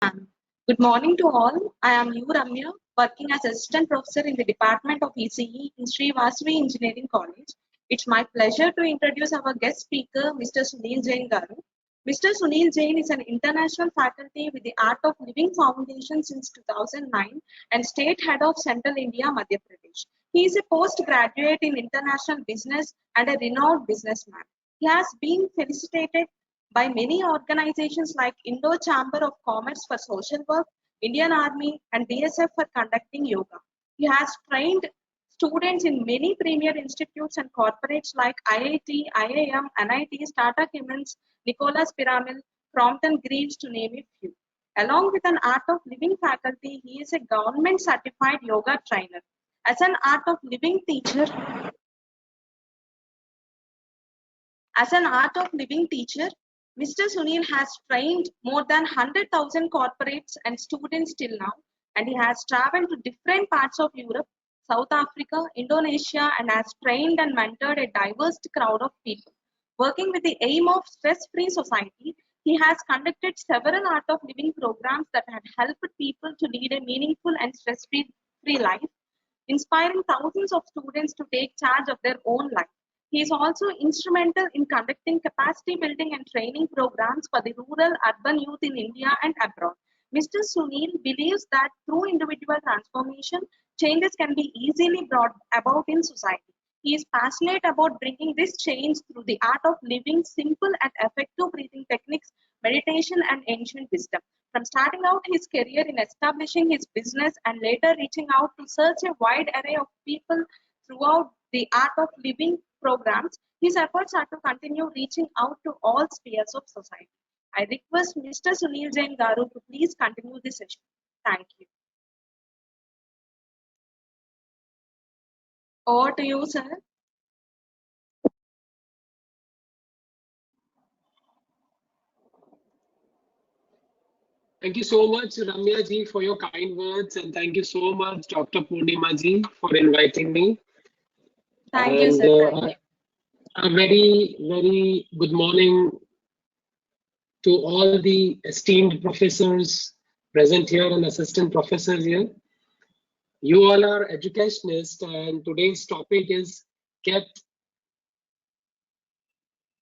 Good morning to all. I am U. Ramya, working as Assistant Professor in the Department of ECE in Sri VASAVI Engineering College. It's my pleasure to introduce our guest speaker, Mr. Sunil Jain Garu. Mr. Sunil Jain is an international faculty with the Art of Living Foundation since 2009 and State Head of Central India, Madhya Pradesh. He is a postgraduate in international business and a renowned businessman. He has been felicitated by many organizations like Indo Chamber of Commerce for Social Work, Indian Army, and BSF for conducting yoga. He has trained students in many premier institutes and corporates like IIT, IIM, NIT, Tata Chemins, Nicholas Piramil, Crompton Greaves, to name a few. Along with an Art of Living faculty, he is a government certified yoga trainer. As an Art of Living teacher, Mr. Sunil has trained more than 100,000 corporates and students till now, and he has traveled to different parts of Europe, South Africa, Indonesia, and has trained and mentored a diverse crowd of people. Working with the aim of stress-free society, he has conducted several Art of Living programs that have helped people to lead a meaningful and stress-free life, inspiring thousands of students to take charge of their own life. He is also instrumental in conducting capacity building and training programs for the rural urban youth in India and abroad. Mr. Sunil believes that through individual transformation, changes can be easily brought about in society. He is passionate about bringing this change through the art of living, simple and effective breathing techniques, meditation, and ancient wisdom. From starting out his career in establishing his business and later reaching out to such a wide array of people throughout the art of living programs, his efforts are to continue reaching out to all spheres of society. I request Mr. Sunil Jain Garu to please continue the session. Thank you. Over to you, sir. Thank you so much, Ramya ji, for your kind words, and thank you so much, Dr. Purnima ji, for inviting me. Thank you, sir. Thank you. A very, very good morning to all the esteemed professors present here and assistant professors here. You all are educationists, and today's topic is kept,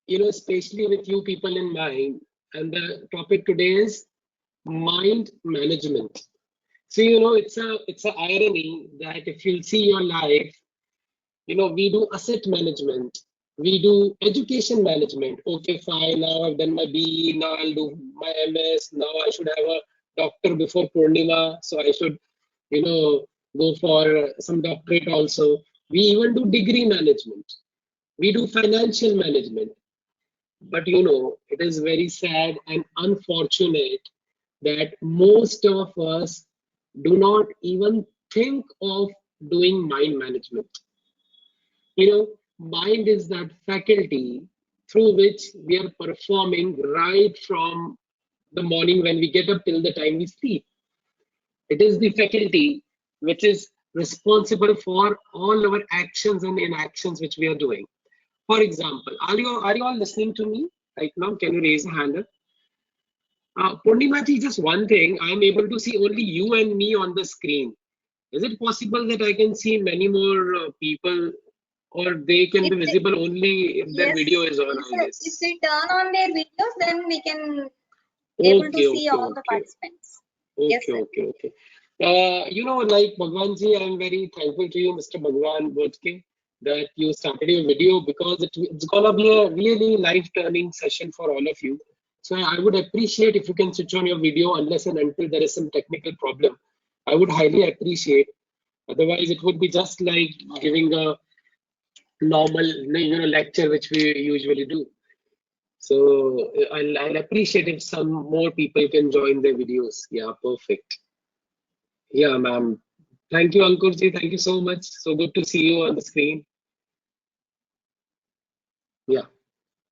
especially with you people in mind. And the topic today is mind management. So it's a irony that if you see your life, we do asset management, we do education management. Okay, fine, now I've done my BE, now I'll do my MS, now I should have a doctor before Purnima, so I should go for some doctorate also. We even do degree management, we do financial management. But it is very sad and unfortunate that most of us do not even think of doing mind management. Mind is that faculty through which we are performing right from the morning when we get up till the time we sleep. It is the faculty which is responsible for all our actions and inactions which we are doing. For example, are you all listening to me right now? Can you raise a hand up? Purnima ji, just one thing, I am able to see only you and me on the screen. Is it possible that I can see many more people, or they can be visible only if their video is on? If we turn on their videos, then we can able to see all the participants. Okay. Like Bhagwan ji, I am very thankful to you, Mr. Bhagwan Bodke, that you started your video, because it's gonna be a really life-turning session for all of you. So I would appreciate if you can switch on your video unless and until there is some technical problem. I would highly appreciate. Otherwise, it would be just like giving a normal, lecture which we usually do. So I'll appreciate if some more people can join their videos. Yeah, perfect. Yeah, ma'am. Thank you, Ankur ji. Thank you so much. So good to see you on the screen. Yeah.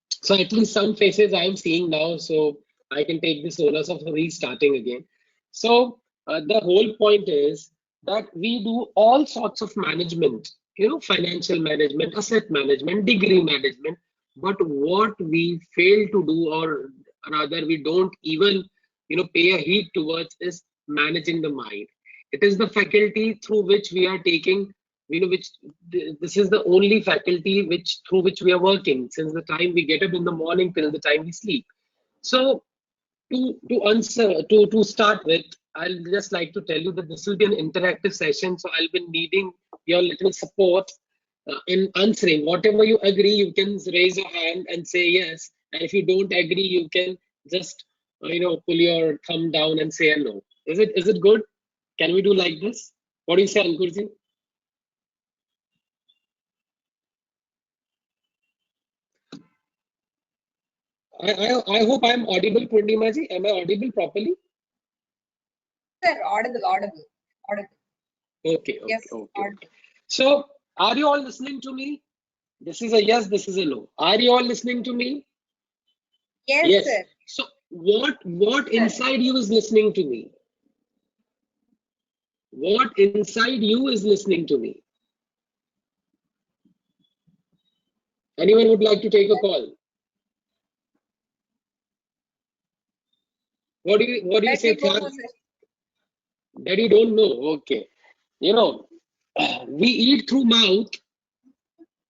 So at least some faces I am seeing now, so I can take this onus of restarting again. So the whole point is that we do all sorts of management, financial management, asset management, degree management. But what we fail to do, or rather we don't even pay a heed towards is managing the mind. It is the faculty through which we are taking, this is the only faculty through which we are working since the time we get up in the morning till the time we sleep. So to start with, I'll just like to tell you that this will be an interactive session, so I'll be needing your little support in answering. Whatever you agree, you can raise your hand and say yes, and if you don't agree, you can just pull your thumb down and say no. Is it good? Can we do like this? What do you say, Ankurji? I hope I'm audible, Purnima ji. Am I audible properly? Sir, audible. Okay. Yes, Okay. audible. So, are you all listening to me? This is a yes, this is a no. Are you all listening to me? Yes, sir. So, what inside you is listening to me? What inside you is listening to me? Anyone would like to take a call? What do you say, Don't know, Thyag? sir. That you don't know. Okay. We eat through mouth,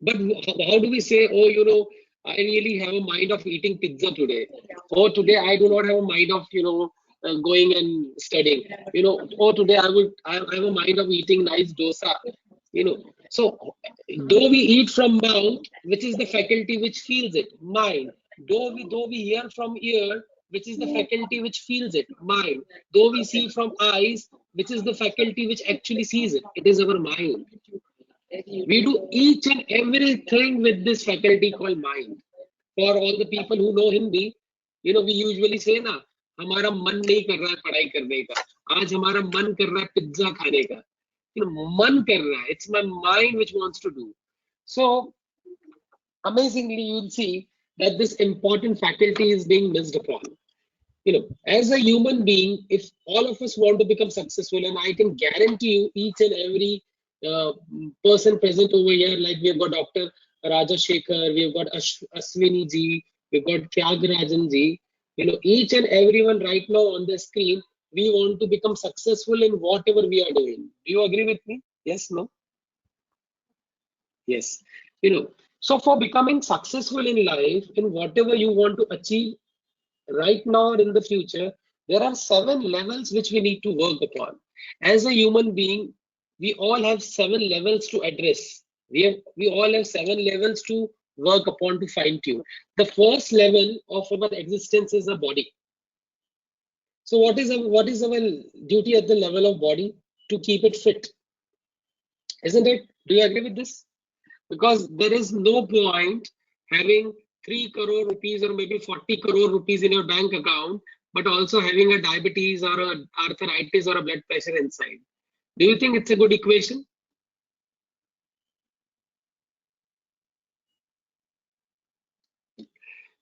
but how do we say, oh, I really have a mind of eating pizza today. Or today I do not have a mind of, going and studying. Or today I have a mind of eating nice dosa. So though we eat from mouth, which is the faculty which feels it, mind. Though we hear from ear, which is the faculty which feels it, mind. Though we see from eyes, which is the faculty which actually sees it is our mind. We do each and everything with this faculty called mind. For all the people who know Hindi, we usually say ना, हमारा मन नहीं कर रहा है पढ़ाई करने का, आज हमारा मन कर रहा है पिज्जा खाने का. मन कर रहा है. It's my mind which wants to do. So amazingly, you'll see that this important faculty is being missed upon. As a human being, if all of us want to become successful, and I can guarantee you, each and every person present over here, like we've got Dr. Raja Shekhar, we've got Aswini ji, we've got Tyagarajan ji, each and everyone right now on the screen, we want to become successful in whatever we are doing. Do you agree with me? Yes, no? Yes. So for becoming successful in life, in whatever you want to achieve, right now or in the future, there are 7 levels which we need to work upon. As a human being, we all have 7 levels to address. We all have 7 levels to work upon, to fine tune. The first level of our existence is a body. So what is our duty at the level of body? To keep it fit. Isn't it? Do you agree with this? Because there is no point having 3 crore rupees or maybe 40 crore rupees in your bank account, but also having a diabetes or a arthritis or a blood pressure inside. Do you think it's a good equation?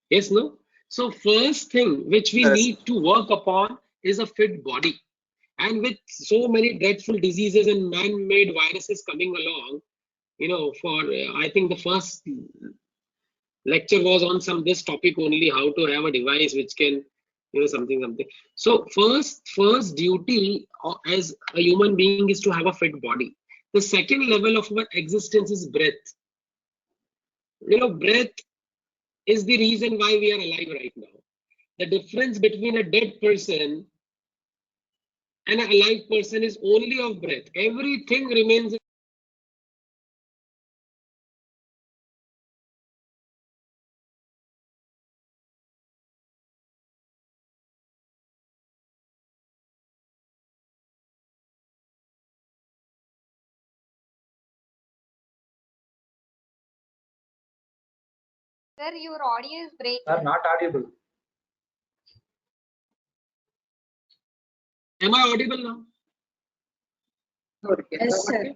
Yes, no? So first thing which we need to work upon is a fit body. And with so many dreadful diseases and man-made viruses coming along, I think the first lecture was on this topic only, how to have a device which can something. So first duty as a human being is to have a fit body. The second level of our existence is breath. Breath is the reason why we are alive right now. The difference between a dead person and an alive person is only of breath. Everything remains. Sir, your audio is breaking. Are not audible. Am I audible now? Yes, sir.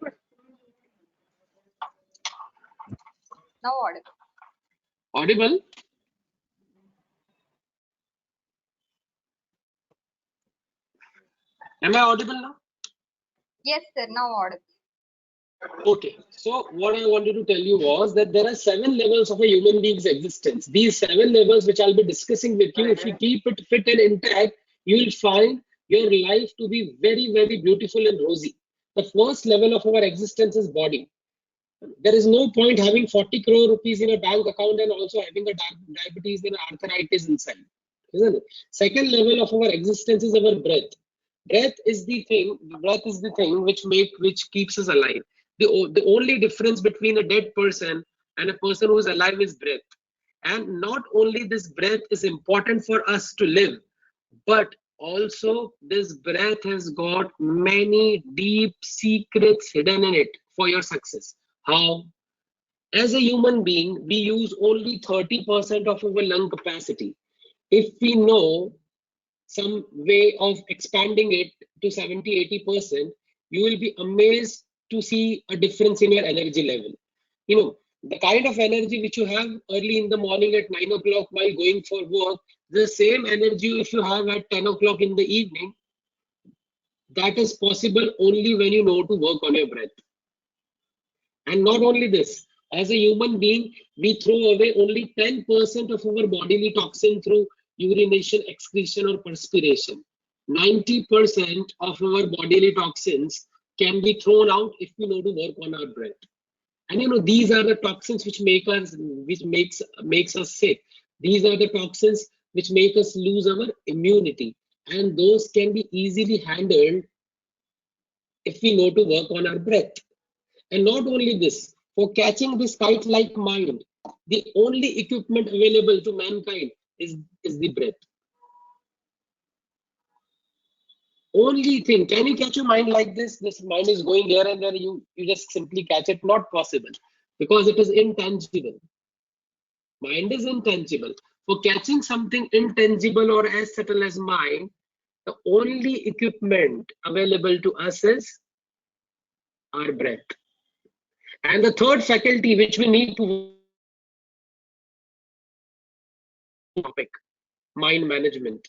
Now audible. Audible? Am I audible now? Yes, sir. Now audible. Okay, so what I wanted to tell you was that there are 7 levels of a human being's existence. These 7 levels, which I'll be discussing with you, if you keep it fit and intact, you will find your life to be very, very beautiful and rosy. The first level of our existence is body. There is no point having 40 crore rupees in a bank account and also having a diabetes and arthritis inside, isn't it? Second level of our existence is our breath. Breath is the thing which keeps us alive. The only difference between a dead person and a person who is alive is breath. And not only this breath is important for us to live, but also this breath has got many deep secrets hidden in it for your success. How? As a human being, we use only 30% of our lung capacity. If we know some way of expanding it to 70-80%, you will be amazed to see a difference in your energy level. You know, the kind of energy which you have early in the morning at 9 o'clock while going for work, the same energy if you have at 10 o'clock in the evening, that is possible only when you know to work on your breath. And not only this, as a human being, we throw away only 10% of our bodily toxin through urination, excretion, or perspiration. 90% of our bodily toxins can be thrown out if we know to work on our breath. And you know, these are the toxins which makes us sick. These are the toxins which make us lose our immunity. And those can be easily handled if we know to work on our breath. And not only this, for catching this kite-like mind, the only equipment available to mankind is the breath. Only thing. Can you catch your mind like this? This mind is going here and there, you just simply catch it. Not possible, because it is intangible. Mind is intangible. For catching something intangible or as subtle as mind, the only equipment available to us is our breath. And the third faculty which we need to topic, mind management.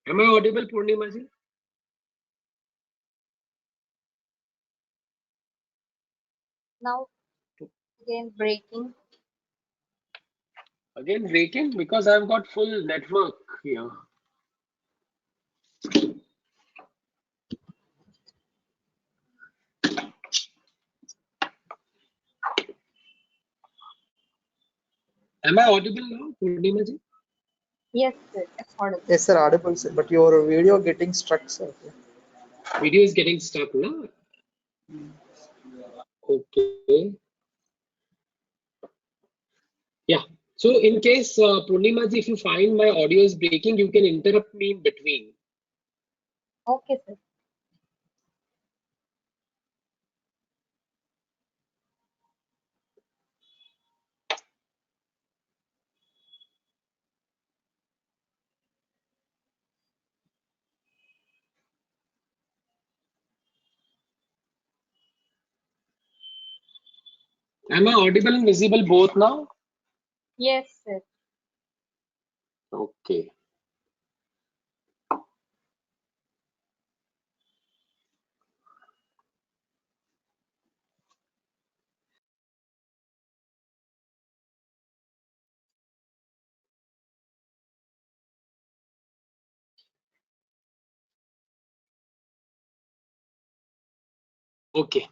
Am I audible, Purnima ji? Now again breaking. Again breaking because I've got full network here. Am I audible now, Purnima ji? Yes, sir. Affordable. Yes, sir, audible, sir. But your video getting stuck, sir. Video is getting stuck now. Okay. Yeah. So in case Purnima ji, if you find my audio is breaking, you can interrupt me in between. Okay, sir. Am I audible and visible both now? Yes, sir. Okay. Okay.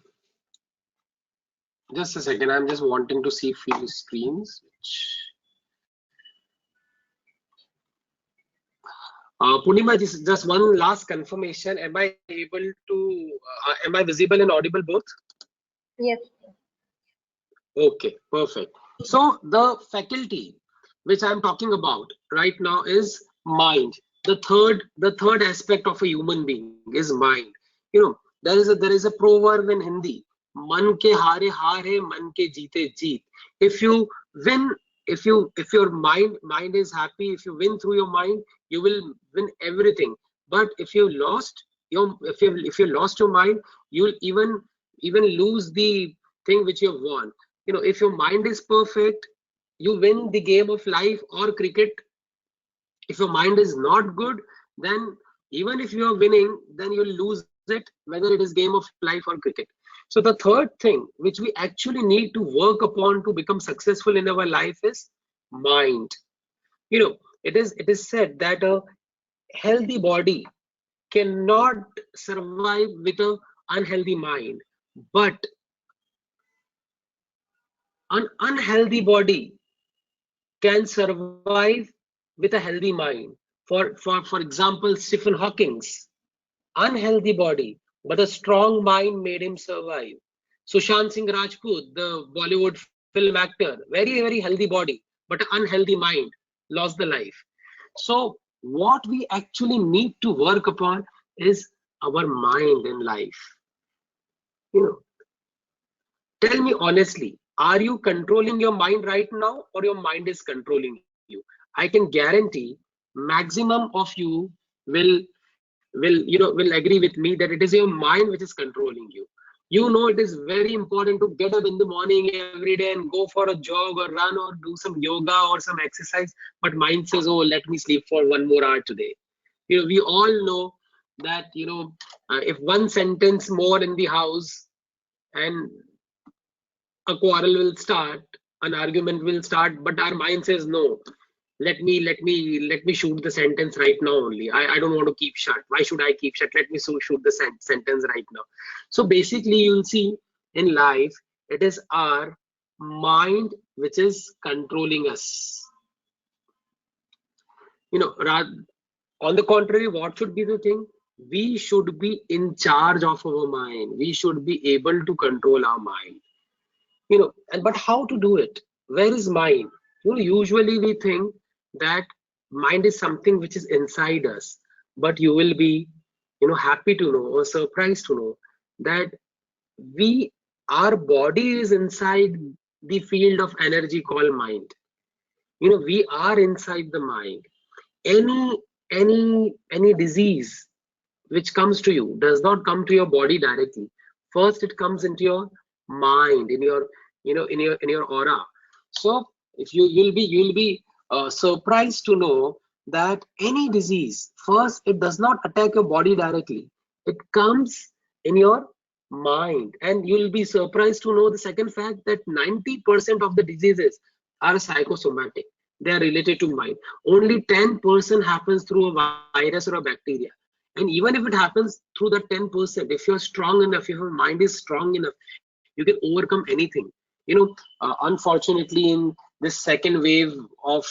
Just a second. I'm just wanting to see few screens. Purnima, just one last confirmation. Am I able to? Am I visible and audible both? Yes, sir. Okay, perfect. So the faculty which I'm talking about right now is mind. The third aspect of a human being is mind. You know, there is a proverb in Hindi. Man ke hare hare, man ke jeete jeet. If you win, if your mind is happy, if you win through your mind, you will win everything. But if you lost your mind, you'll even lose the thing which you have won. You know, if your mind is perfect, you win the game of life or cricket. If your mind is not good, then even if you are winning, then you'll lose it, whether it is game of life or cricket. So the third thing which we actually need to work upon to become successful in our life is mind. It is said that a healthy body cannot survive with an unhealthy mind, but an unhealthy body can survive with a healthy mind. For example, Stephen Hawking's unhealthy body, but a strong mind made him survive. Sushant Singh Rajput, the Bollywood film actor, very healthy body, but an unhealthy mind, lost the life. So what we actually need to work upon is our mind in life. You know, Tell me honestly, are you controlling your mind right now, or your mind is controlling you? I can guarantee maximum of you will will agree with me that it is your mind which is controlling you. It is very important to get up in the morning every day and go for a jog or run or do some yoga or some exercise, but mind says, oh, let me sleep for 1 more hour today. We all know that if one sentence more in the house and a quarrel will start, an argument will start, but our mind says no. Let me shoot the sentence right now only. I don't want to keep shut. Why should I keep shut? Let me shoot the sentence right now. So basically, you'll see in life, it is our mind which is controlling us. On the contrary, what should be the thing? We should be in charge of our mind. We should be able to control our mind. But how to do it? Where is mind? Usually we think that mind is something which is inside us, but you will be happy to know or surprised to know that our body is inside the field of energy called mind. We are inside the mind. Any disease which comes to you does not come to your body directly. First it comes into your mind, in your in your aura. So if you'll be surprised to know that any disease, first it does not attack your body directly, it comes in your mind. And you'll be surprised to know the second fact that 90% of the diseases are psychosomatic. They are related to mind. Only 10% happens through a virus or a bacteria. And even if it happens through the 10%, if you're strong enough, if your mind is strong enough, you can overcome anything. Unfortunately, in this second wave of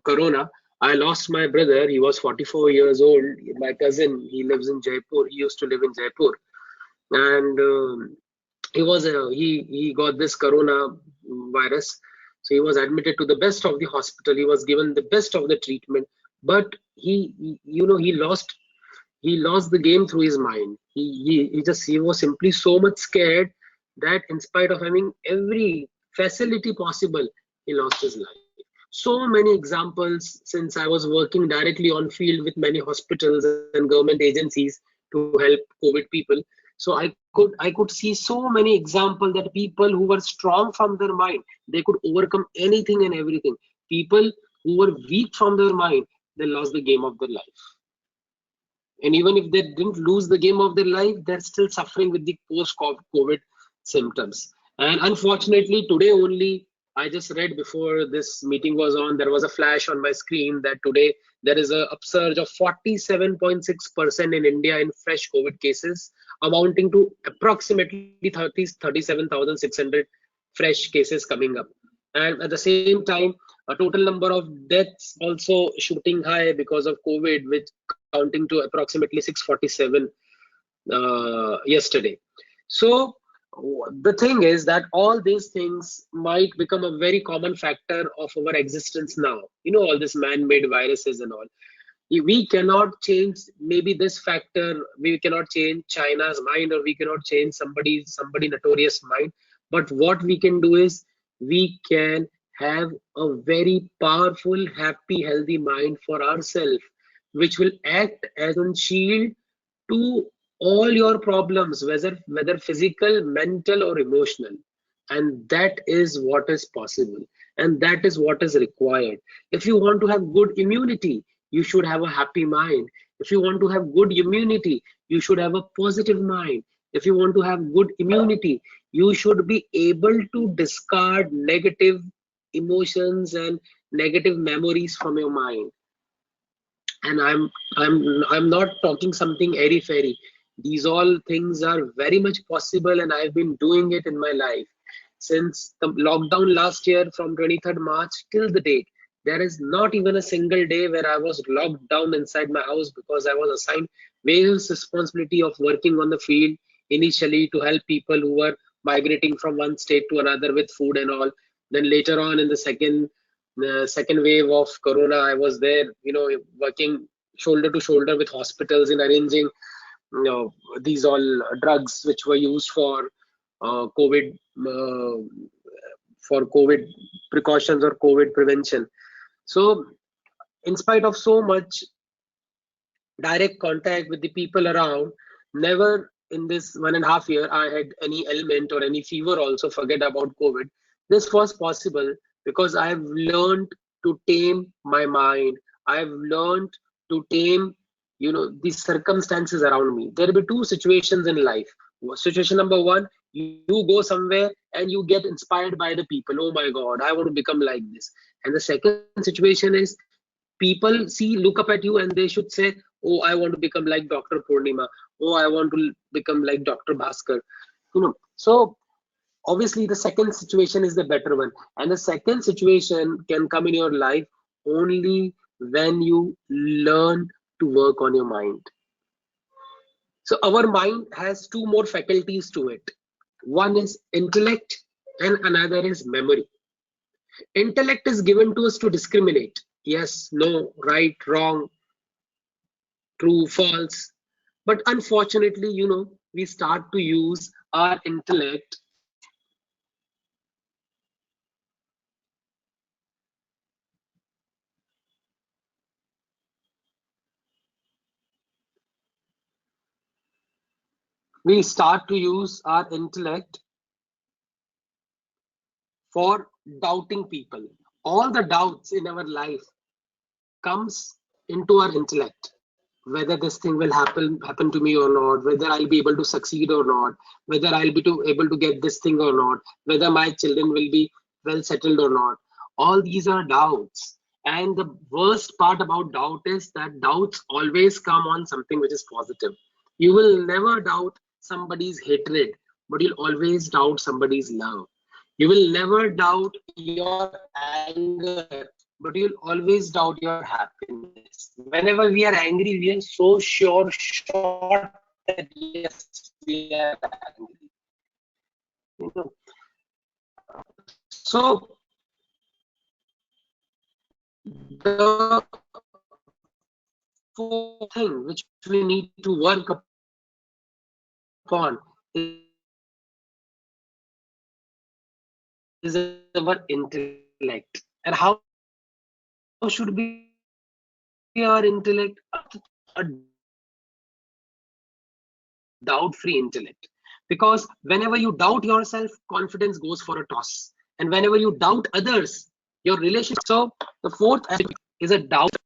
corona, I lost my brother. He was 44 years old. My cousin, he lives in Jaipur. He used to live in Jaipur, and he got this corona virus. So he was admitted to the best of the hospital. He was given the best of the treatment, but he lost the game through his mind. He was simply so much scared that in spite of having every facility possible, he lost his life. So many examples, since I was working directly on field with many hospitals and government agencies to help COVID people. So I could see so many examples that people who were strong from their mind, they could overcome anything and everything. People who were weak from their mind, they lost the game of their life. And even if they didn't lose the game of their life, they're still suffering with the post-COVID symptoms. And unfortunately, today only, I just read before this meeting was on, there was a flash on my screen that today there is an upsurge of 47.6% in India in fresh COVID cases, amounting to approximately 37,600 fresh cases coming up. And at the same time, a total number of deaths also shooting high because of COVID, which counting to approximately 647 yesterday. So the thing is that all these things might become a very common factor of our existence now. All this man-made viruses and all. We cannot change maybe this factor. We cannot change China's mind, or we cannot change somebody notorious mind. But what we can do is we can have a very powerful, happy, healthy mind for ourselves, which will act as a shield to all your problems, whether physical, mental, or emotional. And that is what is possible, and that is what is required. If you want to have good immunity, you should have a happy mind. If you want to have good immunity, you should have a positive mind. If you want to have good immunity, you should be able to discard negative emotions and negative memories from your mind. And I'm not talking something airy fairy. These all things are very much possible, and I've been doing it in my life since the lockdown last year from 23rd March till the date. There is not even a single day where I was locked down inside my house, because I was assigned various responsibility of working on the field initially to help people who were migrating from one state to another with food and all. Then later on in the second wave of corona, I was there, working shoulder to shoulder with hospitals in arranging, these all drugs which were used for covid, COVID precautions or COVID prevention. So in spite of so much direct contact with the people around, never in this 1.5 year I had any ailment or any fever also, forget about COVID. This was possible because I have learned to tame my mind. I have learned to tame, the circumstances around me. There will be two situations in life. Situation number one, you go somewhere and you get inspired by the people. Oh my God, I want to become like this. And the second situation is, people look up at you and they should say, oh, I want to become like Dr. Purnima. Oh, I want to become like Dr. Bhaskar. So obviously the second situation is the better one. And the second situation can come in your life only when you learn to work on your mind. So our mind has two more faculties to it. One is intellect and another is memory. Intellect is given to us to discriminate. Yes, no, right, wrong, true, false. But unfortunately, we start to use our intellect for doubting people. All the doubts in our life comes into our intellect. Whether this thing will happen to me or not, whether I'll be able to succeed or not, whether I'll be able to get this thing or not, whether my children will be well settled or not. All these are doubts. And the worst part about doubt is that doubts always come on something which is positive. You will never doubt somebody's hatred, but you'll always doubt somebody's love. You will never doubt your anger, but you'll always doubt your happiness. Whenever we are angry, we are so sure that yes, we are angry. So the fourth thing which we need to work upon is our intellect. And how should be our intellect? A doubt-free intellect. Because whenever you doubt yourself, confidence goes for a toss. And whenever you doubt others, your relationship. So the fourth aspect is a doubt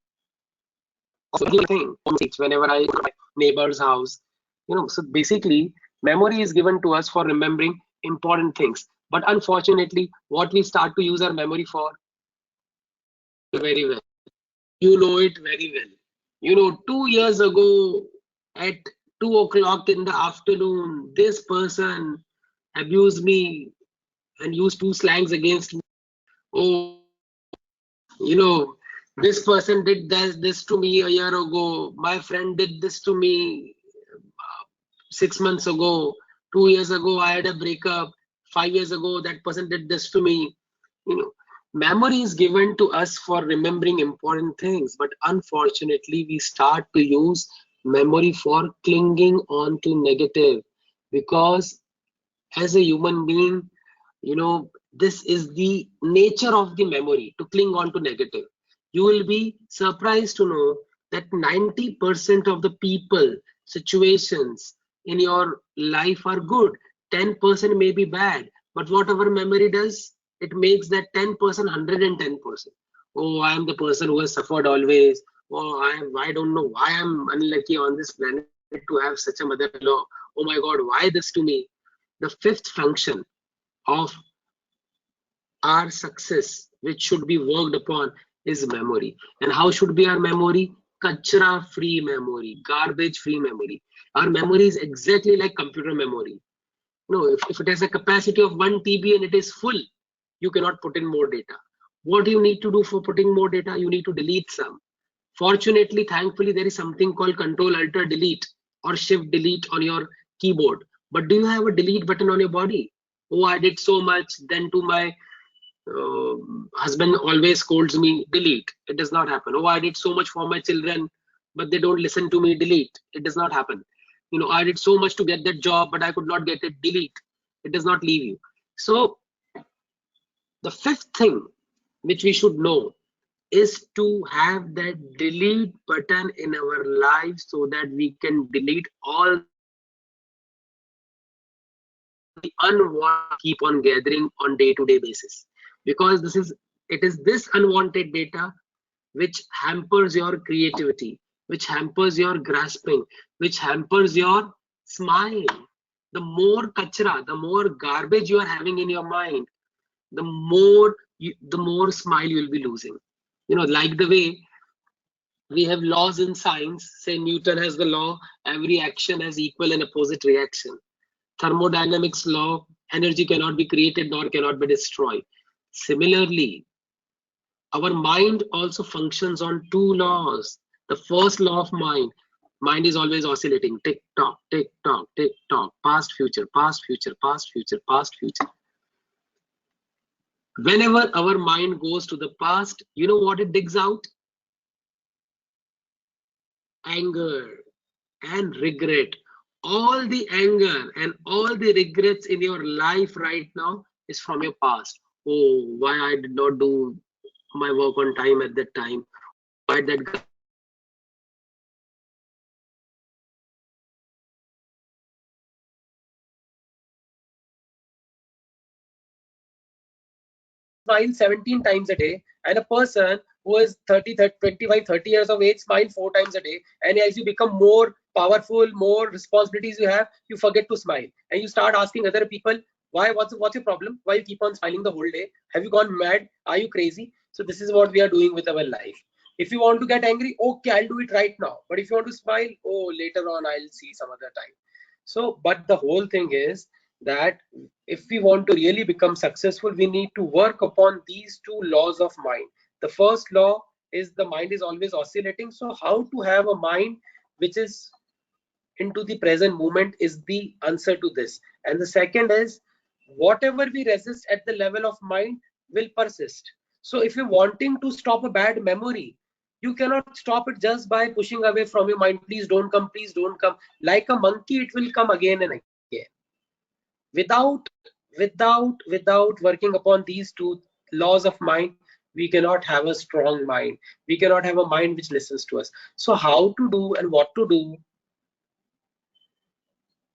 of anything. Whenever I go to my neighbor's house, so basically memory is given to us for remembering important things. But unfortunately, what we start to use our memory for, very well. You know it very well. 2 years ago at 2 o'clock in the afternoon, this person abused me and used two slangs against me. Oh, this person did this to me a year ago. My friend did this to me 6 months ago. 2 years ago, I had a breakup. 5 years ago, that person did this to me. Memory is given to us for remembering important things, but unfortunately, we start to use memory for clinging on to negative, because as a human being, this is the nature of the memory, to cling on to negative. You will be surprised to know that 90% of the people, situations in your life are good. 10% may be bad, but what our memory does, it makes that 10% 110%. Oh, I am the person who has suffered always. Oh, I don't know why I'm unlucky on this planet to have such a mother-in-law. Oh my God, why this to me? The fifth function of our success, which should be worked upon, is memory. And how should be our memory? Kachra free memory, garbage free memory. Our memory is exactly like computer memory. No, if it has a capacity of 1 TB and it is full, you cannot put in more data. What do you need to do for putting more data? You need to delete some. Fortunately, thankfully, there is something called Control Alt Delete or Shift Delete on your keyboard. But do you have a delete button on your body? Oh, I did so much. Then to my husband always scolds me, delete. It does not happen. Oh, I did so much for my children, but they don't listen to me, delete. It does not happen. You know, I did so much to get that job, but I could not get it, delete. It does not leave you. So the fifth thing which we should know is to have that delete button in our life so that we can delete all the unwanted keep on gathering on day-to-day basis, because it is this unwanted data which hampers your creativity, which hampers your grasping, which hampers your smile. The more kachra, the more garbage you are having in your mind, the more smile you will be losing. You know, like the way we have laws in science. Say Newton has the law, every action has equal and opposite reaction. Thermodynamics law, energy cannot be created nor cannot be destroyed. Similarly, our mind also functions on two laws. The first law of mind is always oscillating, tick tock, tick tock, tick tock, past future, past future, past future, past future. Whenever our mind goes to the past, you know what it digs out? Anger and regret. All the anger and all the regrets in your life right now is from your past. Oh, why I did not do my work on time at that time. Why that guy smile 17 times a day, and a person who is 30, 25, 30 years of age smile 4 times a day. And as you become more powerful, more responsibilities you have, you forget to smile and you start asking other people, why, what's your problem, why you keep on smiling the whole day, have you gone mad, are you crazy? So this is what we are doing with our life. If you want to get angry, okay, I'll do it right now. But if you want to smile, oh, later on I'll see some other time. So but the whole thing is that if we want to really become successful, we need to work upon these two laws of mind. The first law is the mind is always oscillating. So how to have a mind which is into the present moment is the answer to this. And the second is, whatever we resist at the level of mind will persist. So if you're wanting to stop a bad memory, you cannot stop it just by pushing away from your mind, please don't come, please don't come. Like a monkey, it will come again and again. Without working upon these two laws of mind, we cannot have a strong mind. We cannot have a mind which listens to us. So how to do and what to do?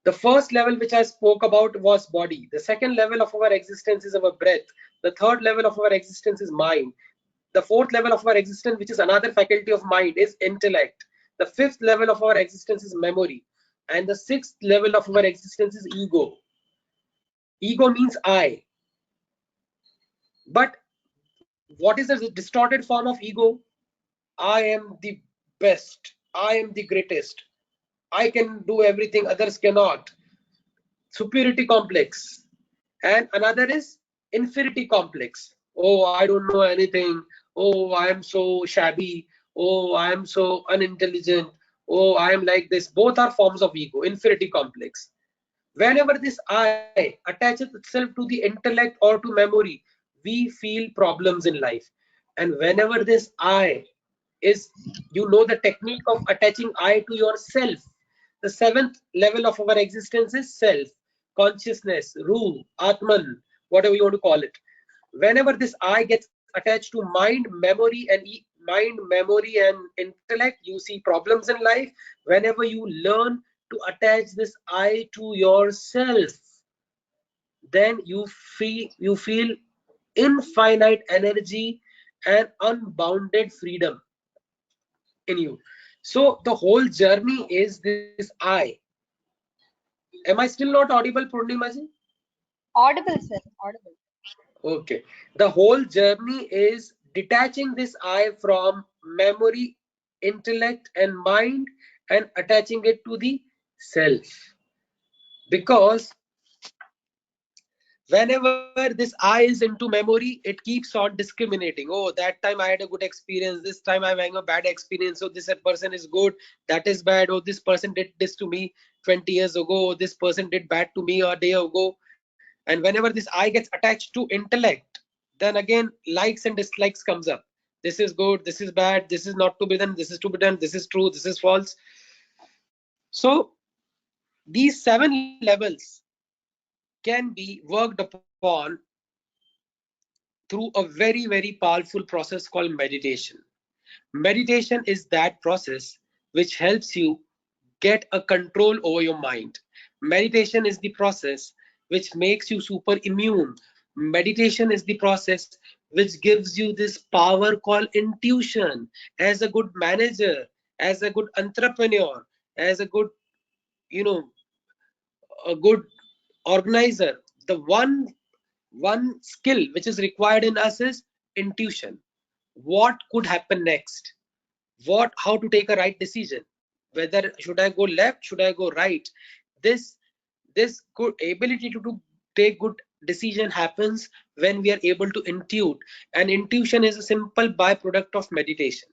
The first level which I spoke about was body. The second level of our existence is our breath. The third level of our existence is mind. The fourth level of our existence, which is another faculty of mind, is intellect. The fifth level of our existence is memory. And the sixth level of our existence is ego. Ego means I. But what is the distorted form of ego? I am the best. I am the greatest. I can do everything others cannot. Superiority complex. And another is inferiority complex. Oh, I don't know anything. Oh, I am so shabby. Oh, I am so unintelligent. Oh, I am like this. Both are forms of ego, inferiority complex. Whenever this I attaches itself to the intellect or to memory, we feel problems in life. And whenever this I is, you know, the technique of attaching I to yourself. The seventh level of our existence is self, consciousness, Ruh, Atman, whatever you want to call it. Whenever this I gets attached to mind, memory, and intellect, you see problems in life. Whenever you learn to attach this I to yourself, then you feel infinite energy and unbounded freedom in you. So the whole journey is this I. Am I still not audible, Purnima ji? Audible, sir. Audible. Okay. The whole journey is detaching this I from memory, intellect, and mind and attaching it to the self. Because whenever this I is into memory, it keeps on discriminating. Oh, that time I had a good experience, this time I'm having a bad experience. So this person is good, that is bad. Oh, this person did this to me 20 years ago. Oh, this person did bad to me a day ago. And whenever this I gets attached to intellect, then again likes and dislikes comes up. This is good, this is bad, this is not to be done, this is to be done, this is true, this is false. So these 7 levels can be worked upon through a very powerful process called meditation. Meditation is that process which helps you get a control over your mind. Meditation is the process which makes you super immune. Meditation is the process which gives you this power called intuition. As a good manager, as a good entrepreneur, as a good, you know, a good organizer, the one skill which is required in us is intuition. What could happen next? What, how to take a right decision? Whether should I go left, should I go right? This this good ability to take good decision happens when we are able to intuit, and intuition is a simple byproduct of meditation.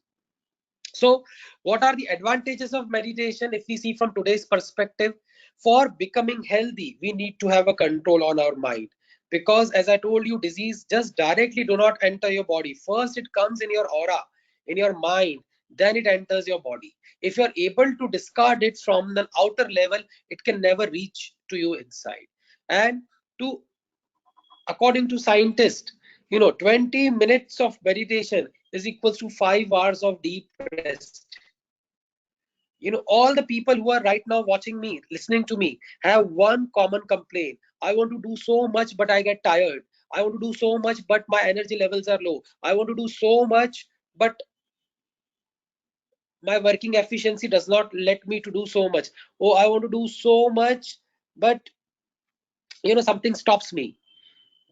So what are the advantages of meditation? If we see from today's perspective, for becoming healthy, we need to have a control on our mind. Because as I told you, disease just directly do not enter your body. First, it comes in your aura, in your mind, then it enters your body. If you're able to discard it from the outer level, it can never reach to you inside. And to according to scientists, 20 minutes of meditation is equals to 5 hours of deep rest. All the people who are right now watching me, listening to me, have one common complaint. I want to do so much, but I get tired. I want to do so much, but my energy levels are low. I want to do so much, but my working efficiency does not let me to do so much. Oh, I want to do so much, but something stops me.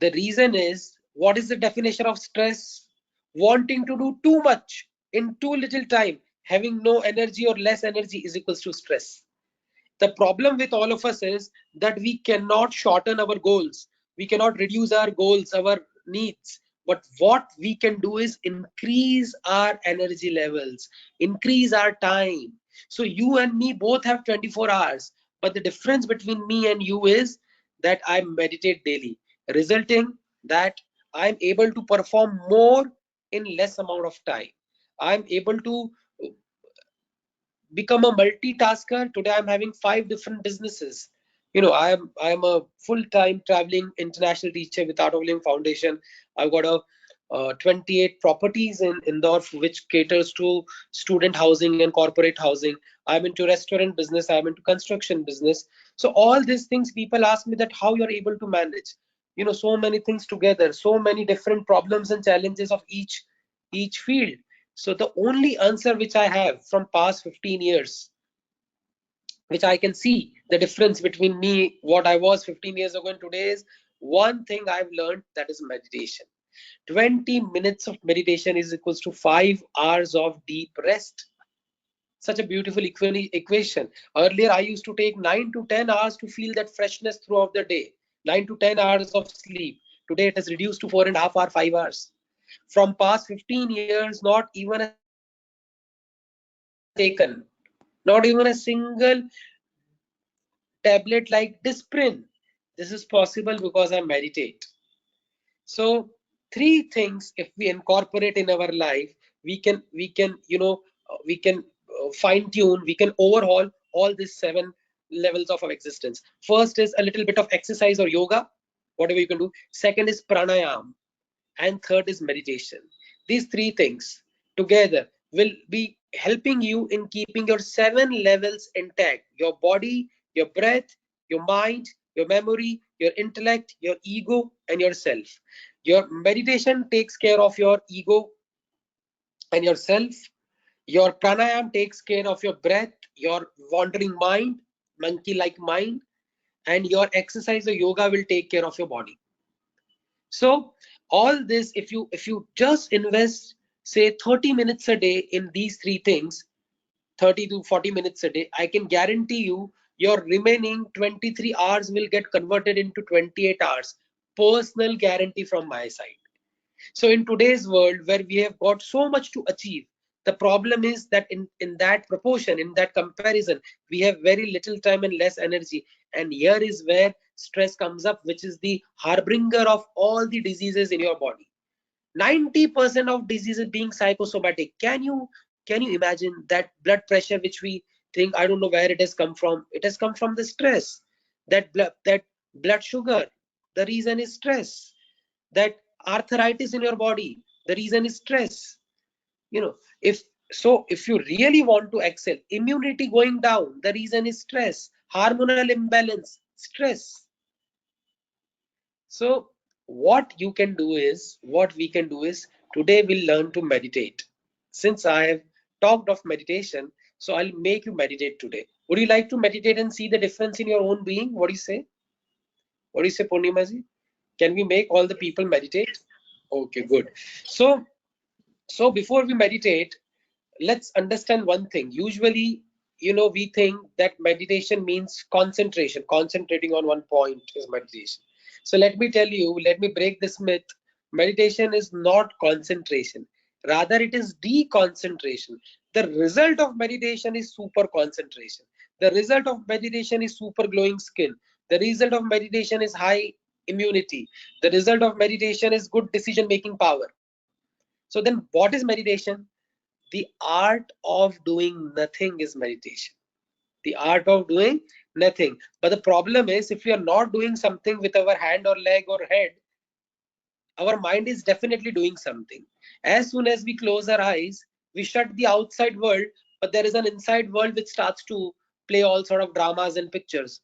The reason is, what is the definition of stress? Wanting to do too much in too little time, having no energy or less energy is equals to stress. The problem with all of us is that we cannot shorten our goals. We cannot reduce our goals, our needs. But what we can do is increase our energy levels, increase our time. So you and me both have 24 hours. But the difference between me and you is that I meditate daily, resulting that I'm able to perform more in less amount of time. I'm able to become a multitasker. Today I'm having 5 different businesses. I'm a full-time traveling international teacher with Art of Living Foundation. I've got a 28 properties in Indore which caters to student housing and corporate housing. I'm into restaurant business, I'm into construction business. So all these things, people ask me that how you're able to manage so many things together, so many different problems and challenges of each field. So the only answer which I have from past 15 years, which I can see the difference between me, what I was 15 years ago and today, is one thing I've learned, that is meditation. 20 minutes of meditation is equals to 5 hours of deep rest. Such a beautiful equation. Earlier, I used to take 9 to 10 hours to feel that freshness throughout the day, 9 to 10 hours of sleep. Today, it has reduced to 4.5 or 5 hours. From past 15 years, not even a single tablet I have taken, not even a single tablet like Disprin. This is possible because I meditate. So 3 things, if we incorporate in our life, we can fine tune, we can overhaul all these 7 levels of our existence. First is a little bit of exercise or yoga, whatever you can do. Second is pranayama, and third is meditation. These 3 things together will be helping you in keeping your 7 levels intact: your body, your breath, your mind, your memory, your intellect, your ego, and yourself. Your meditation takes care of your ego and yourself. Your pranayam takes care of your breath, your wandering mind, monkey like mind, and your exercise or yoga will take care of your body. So all this, if you just invest say 30 minutes a day in these three things, 30 to 40 minutes a day, I can guarantee you your remaining 23 hours will get converted into 28 hours. Personal guarantee from my side. So in today's world where we have got so much to achieve, the problem is that in that proportion, in that comparison, we have very little time and less energy. And here is where stress comes up, which is the harbinger of all the diseases in your body. 90% of diseases being psychosomatic. Can you imagine that blood pressure, which we think, I don't know where it has come from. It has come from the stress. That blood sugar, the reason is stress. That arthritis in your body, the reason is stress. You know, if you really want to excel, immunity going down, the reason is stress. Hormonal imbalance, stress. So what we can do is today we'll learn to meditate. Since I have talked of meditation, so I'll make you meditate today. Would you like to meditate and see the difference in your own being? What do you say? What do you say, Purnimaji? Can we make all the people meditate? Okay, good. So before we meditate, let's understand one thing. Usually, we think that meditation means concentration. Concentrating on one point is meditation. So let me tell you, let me break this myth. Meditation is not concentration. Rather, it is deconcentration. The result of meditation is super concentration. The result of meditation is super glowing skin. The result of meditation is high immunity. The result of meditation is good decision making power. So then what is meditation? The art of doing nothing is meditation. The art of doing nothing. But the problem is, if we are not doing something with our hand or leg or head, our mind is definitely doing something. As soon as we close our eyes, we shut the outside world, but there is an inside world which starts to play all sort of dramas and pictures.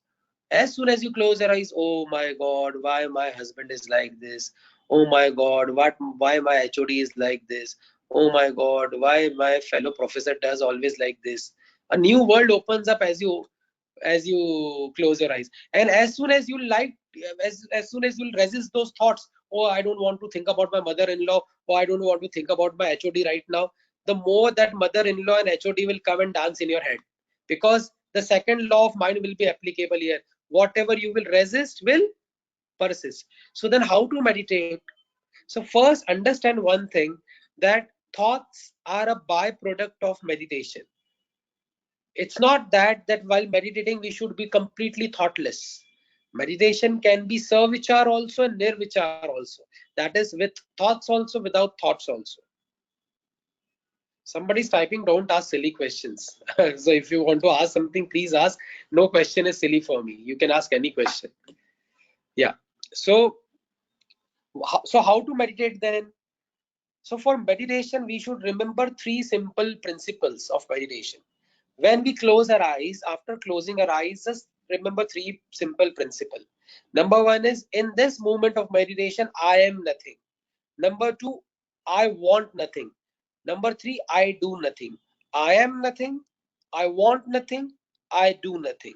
As soon as you close your eyes, oh my God, why my husband is like this? Oh my God, why my HOD is like this? Oh my God, why my fellow professor does always like this? A new world opens up as you close your eyes. And as soon as you as soon as you'll resist those thoughts, oh, I don't want to think about my mother-in-law, or I don't want to think about my HOD right now, the more that mother-in-law and HOD will come and dance in your head. Because the second law of mind will be applicable here. Whatever you will resist will persist. So then how to meditate? So first understand one thing, that thoughts are a byproduct of meditation. It's not that while meditating we should be completely thoughtless. Meditation can be savichar also and nirvichar also. That is with thoughts also, without thoughts also. Somebody's typing, don't ask silly questions. So if you want to ask something, please ask. No question is silly for me. You can ask any question. Yeah. So how to meditate then? So for meditation, we should remember three simple principles of meditation. When we close our eyes, after closing our eyes, just remember three simple principles. Number one is, in this moment of meditation, I am nothing. Number two, I want nothing. Number three, I do nothing. I am nothing. I want nothing. I do nothing.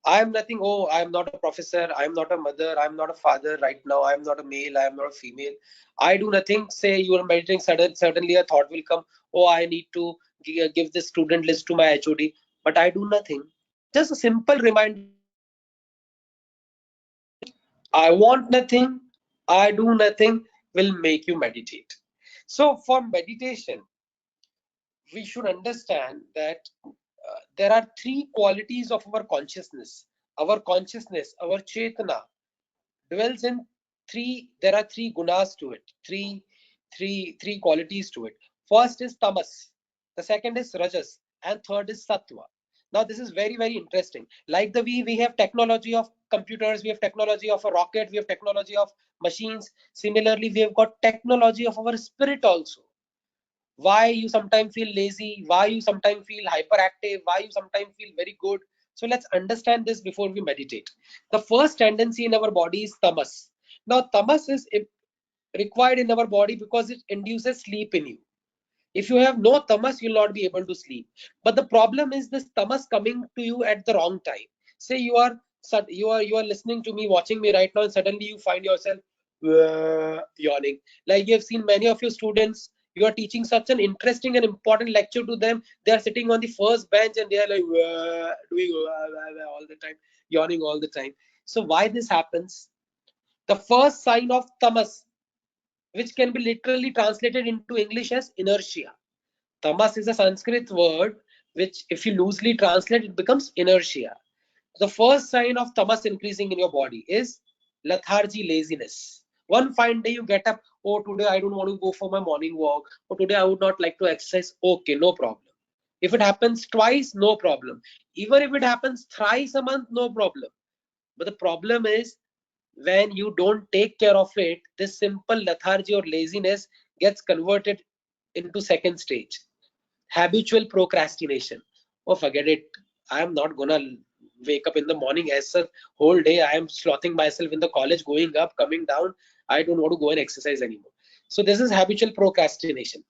I am nothing. Oh, I am not a professor. I am not a mother. I am not a father right now. I am not a male. I am not a female. I do nothing. Say you are meditating, suddenly a thought will come. Oh, I need to give this student list to my HOD, but I do nothing. Just a simple reminder. I want nothing. I do nothing will make you meditate. So for meditation, we should understand that there are three qualities of our consciousness. Our consciousness, our chetana, dwells in three. There are three gunas to it, three qualities to it. First is tamas, the second is rajas, and third is sattva. Now this is very, very interesting. Like the way we have technology of computers, we have technology of a rocket, we have technology of machines. Similarly, we have got technology of our spirit also. Why you sometimes feel lazy, why you sometimes feel hyperactive, why you sometimes feel very good. So let's understand this before we meditate. The first tendency in our body is tamas. Now tamas is required in our body because it induces sleep in you. If you have no tamas, you'll not be able to sleep. But the problem is this tamas coming to you at the wrong time. Say you are listening to me, watching me right now, and suddenly you find yourself, yawning. Like you have seen many of your students, you are teaching such an interesting and important lecture to them. They are sitting on the first bench and they are like doing all the time, yawning all the time. So why this happens? The first sign of tamas, which can be literally translated into English as inertia. Tamas is a Sanskrit word which, if you loosely translate, it becomes inertia. The first sign of tamas increasing in your body is lethargy, laziness. One fine day you get up, oh, today I don't want to go for my morning walk, or today I would not like to exercise. Okay, no problem. If it happens twice, no problem. Even if it happens thrice a month, no problem. But the problem is when you don't take care of it, this simple lethargy or laziness gets converted into second stage, habitual procrastination. Oh, forget it. I am not gonna wake up in the morning. As a whole day I am slothing myself in the college, going up, coming down. I don't want to go and exercise anymore. So this is habitual procrastination.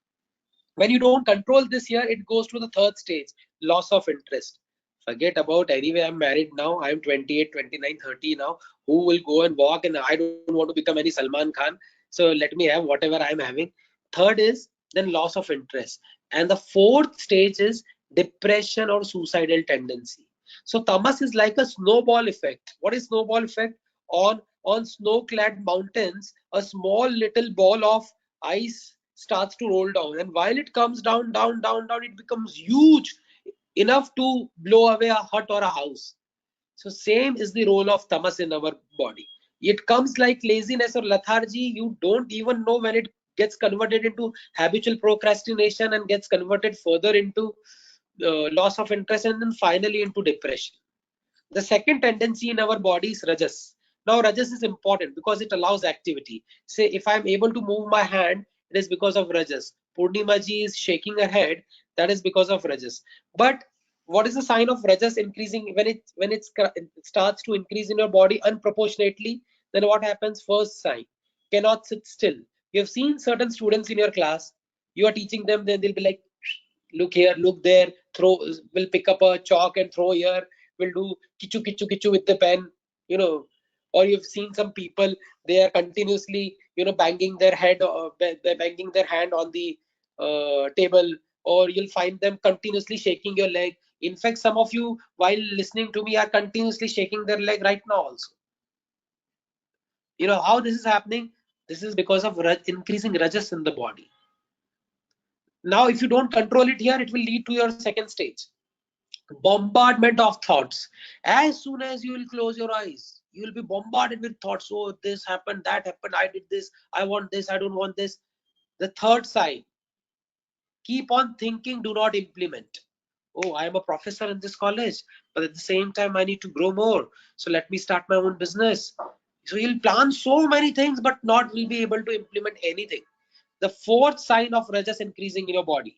When you don't control this here, it goes to the third stage, loss of interest. Forget about, anyway I'm married now, I'm 28, 29, 30 now. Who will go and walk? And I don't want to become any Salman Khan, so let me have whatever I'm having. Third is then loss of interest, and the fourth stage is depression or suicidal tendency. So tamas is like a snowball effect. What is snowball effect? On snow-clad mountains, a small little ball of ice starts to roll down, and while it comes down, down, down, down, it becomes huge, enough to blow away a hut or a house. So same is the role of tamas in our body. It comes like laziness or lethargy. You don't even know when it gets converted into habitual procrastination and gets converted further into loss of interest, and then finally into depression. The second tendency in our body is rajas. Now rajas is important because it allows activity. Say if I'm able to move my hand, it is because of rajas. Purnima ji is shaking her head, that is because of rajas. But what is the sign of rajas increasing? When it starts to increase in your body unproportionately, then what happens? First sign, cannot sit still. You have seen certain students in your class, you are teaching them, then they'll be like, look here, look there, throw, will pick up a chalk and throw here, will do kichu kichu kichu with the pen, you know. Or you've seen some people, they are continuously, banging their head, they're banging their hand on the table, or you'll find them continuously shaking your leg. In fact, some of you, while listening to me, are continuously shaking their leg right now also. You know how this is happening? This is because of increasing rajas in the body. Now, if you don't control it here, it will lead to your second stage, bombardment of thoughts. As soon as you will close your eyes, you will be bombarded with thoughts. Oh, this happened, that happened, I did this, I want this, I don't want this. The third sign, keep on thinking, do not implement. Oh, I am a professor in this college, but at the same time I need to grow more, so let me start my own business. So you'll plan so many things but not will be able to implement anything. The fourth sign of rajas increasing in your body,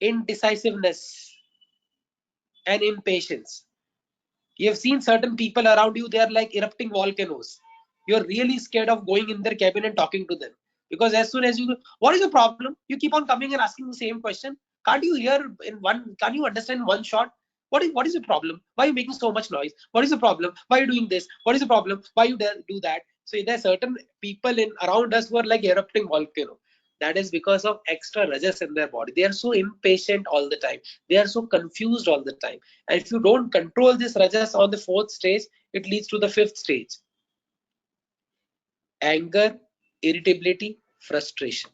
indecisiveness and impatience. You have seen certain people around you, they are like erupting volcanoes. You're really scared of going in their cabin and talking to them, because as soon as you, what is the problem? You keep on coming and asking the same question. Can't you hear in one, can you understand in one shot? What is the problem? Why are you making so much noise? What is the problem? Why are you doing this? What is the problem? Why you do that? So there are certain people in around us who are like erupting volcano. That is because of extra rajas in their body. They are so impatient all the time. They are so confused all the time. And if you don't control this rajas on the fourth stage, it leads to the fifth stage, anger, irritability, frustration.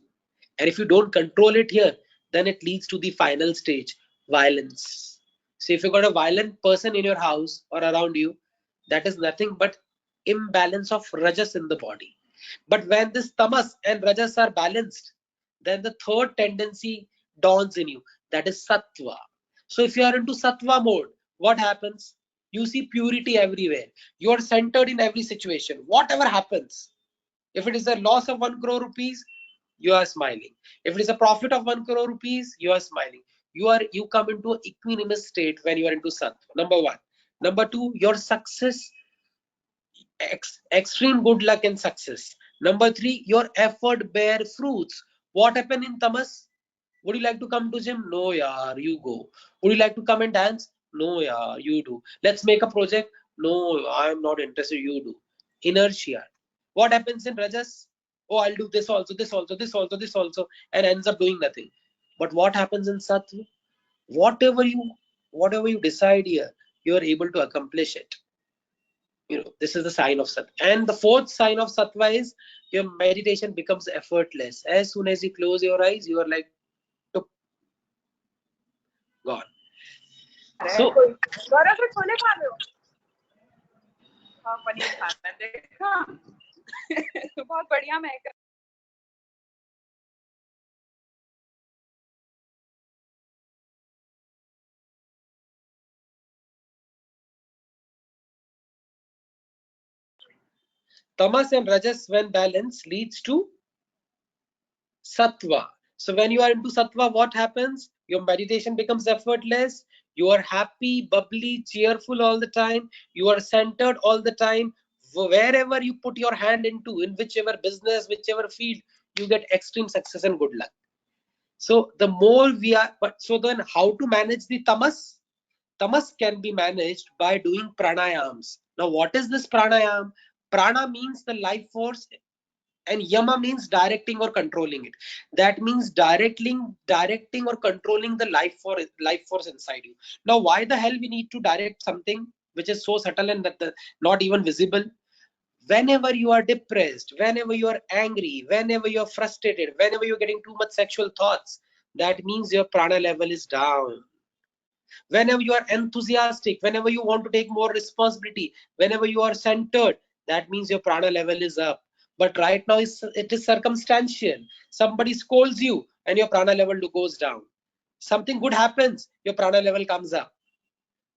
And if you don't control it here, then it leads to the final stage, violence. So if you got a violent person in your house or around you, that is nothing but imbalance of rajas in the body. But when this tamas and rajas are balanced, then the third tendency dawns in you, that is sattva. So if you are into sattva mode, what happens? You see purity everywhere. You are centered in every situation. Whatever happens, if it is a loss of 1 crore rupees, you are smiling. If it is a profit of 1 crore rupees, you are smiling. You come into an equanimous state when you are into sattva. Number one. Number two, your success, extreme good luck and success. Number three, your effort bear fruits. What happened in tamas? Would you like to come to gym? No, yaar, you go. Would you like to come and dance? No, yaar, you do. Let's make a project? No, I am not interested. You do. Inertia. What happens in Rajas? Oh, I'll do this also, this also, this also, this also, and ends up doing nothing. But what happens in Sattva? Whatever you decide here, you are able to accomplish it. This is the sign of Sattva. And the fourth sign of Sattva is your meditation becomes effortless. As soon as you close your eyes, you are like gone. So Tamas and Rajas, when balanced, leads to Sattva. So when you are into Sattva, what happens? Your meditation becomes effortless. You are happy, bubbly, cheerful all the time. You are centered all the time. Wherever you put your hand into, in whichever business, whichever field, you get extreme success and good luck. So the more we are, so then how to manage the tamas? Tamas can be managed by doing pranayams. Now, what is this pranayam? Prana means the life force, and yama means directing or controlling it. That means directing or controlling the life force inside you. Now, why the hell we need to direct something which is so subtle and not even visible? Whenever you are depressed, whenever you are angry, whenever you are frustrated, whenever you're getting too much sexual thoughts, that means your prana level is down. Whenever you are enthusiastic, whenever you want to take more responsibility, whenever you are centered, that means your prana level is up. But right now it is circumstantial. Somebody scolds you and your prana level goes down. Something good happens, your prana level comes up.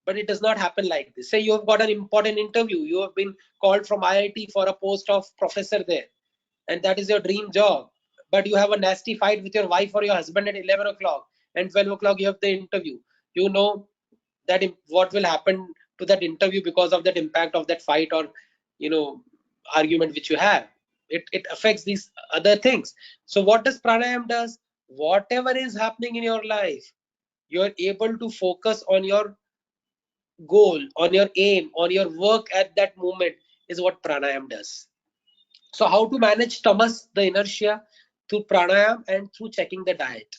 But it does not happen like this. Say you have got an important interview, you have been called from IIT for a post of professor there, and that is your dream job. But you have a nasty fight with your wife or your husband at 11 o'clock, and 12 o'clock you have the interview. You know that what will happen to that interview because of that impact of that fight or argument which you have. It affects these other things. So what does pranayam does? Whatever is happening in your life, you are able to focus on your goal, on your aim, on your work at that moment, is what pranayam does. So how to manage tamas, the inertia, through pranayam and through checking the diet.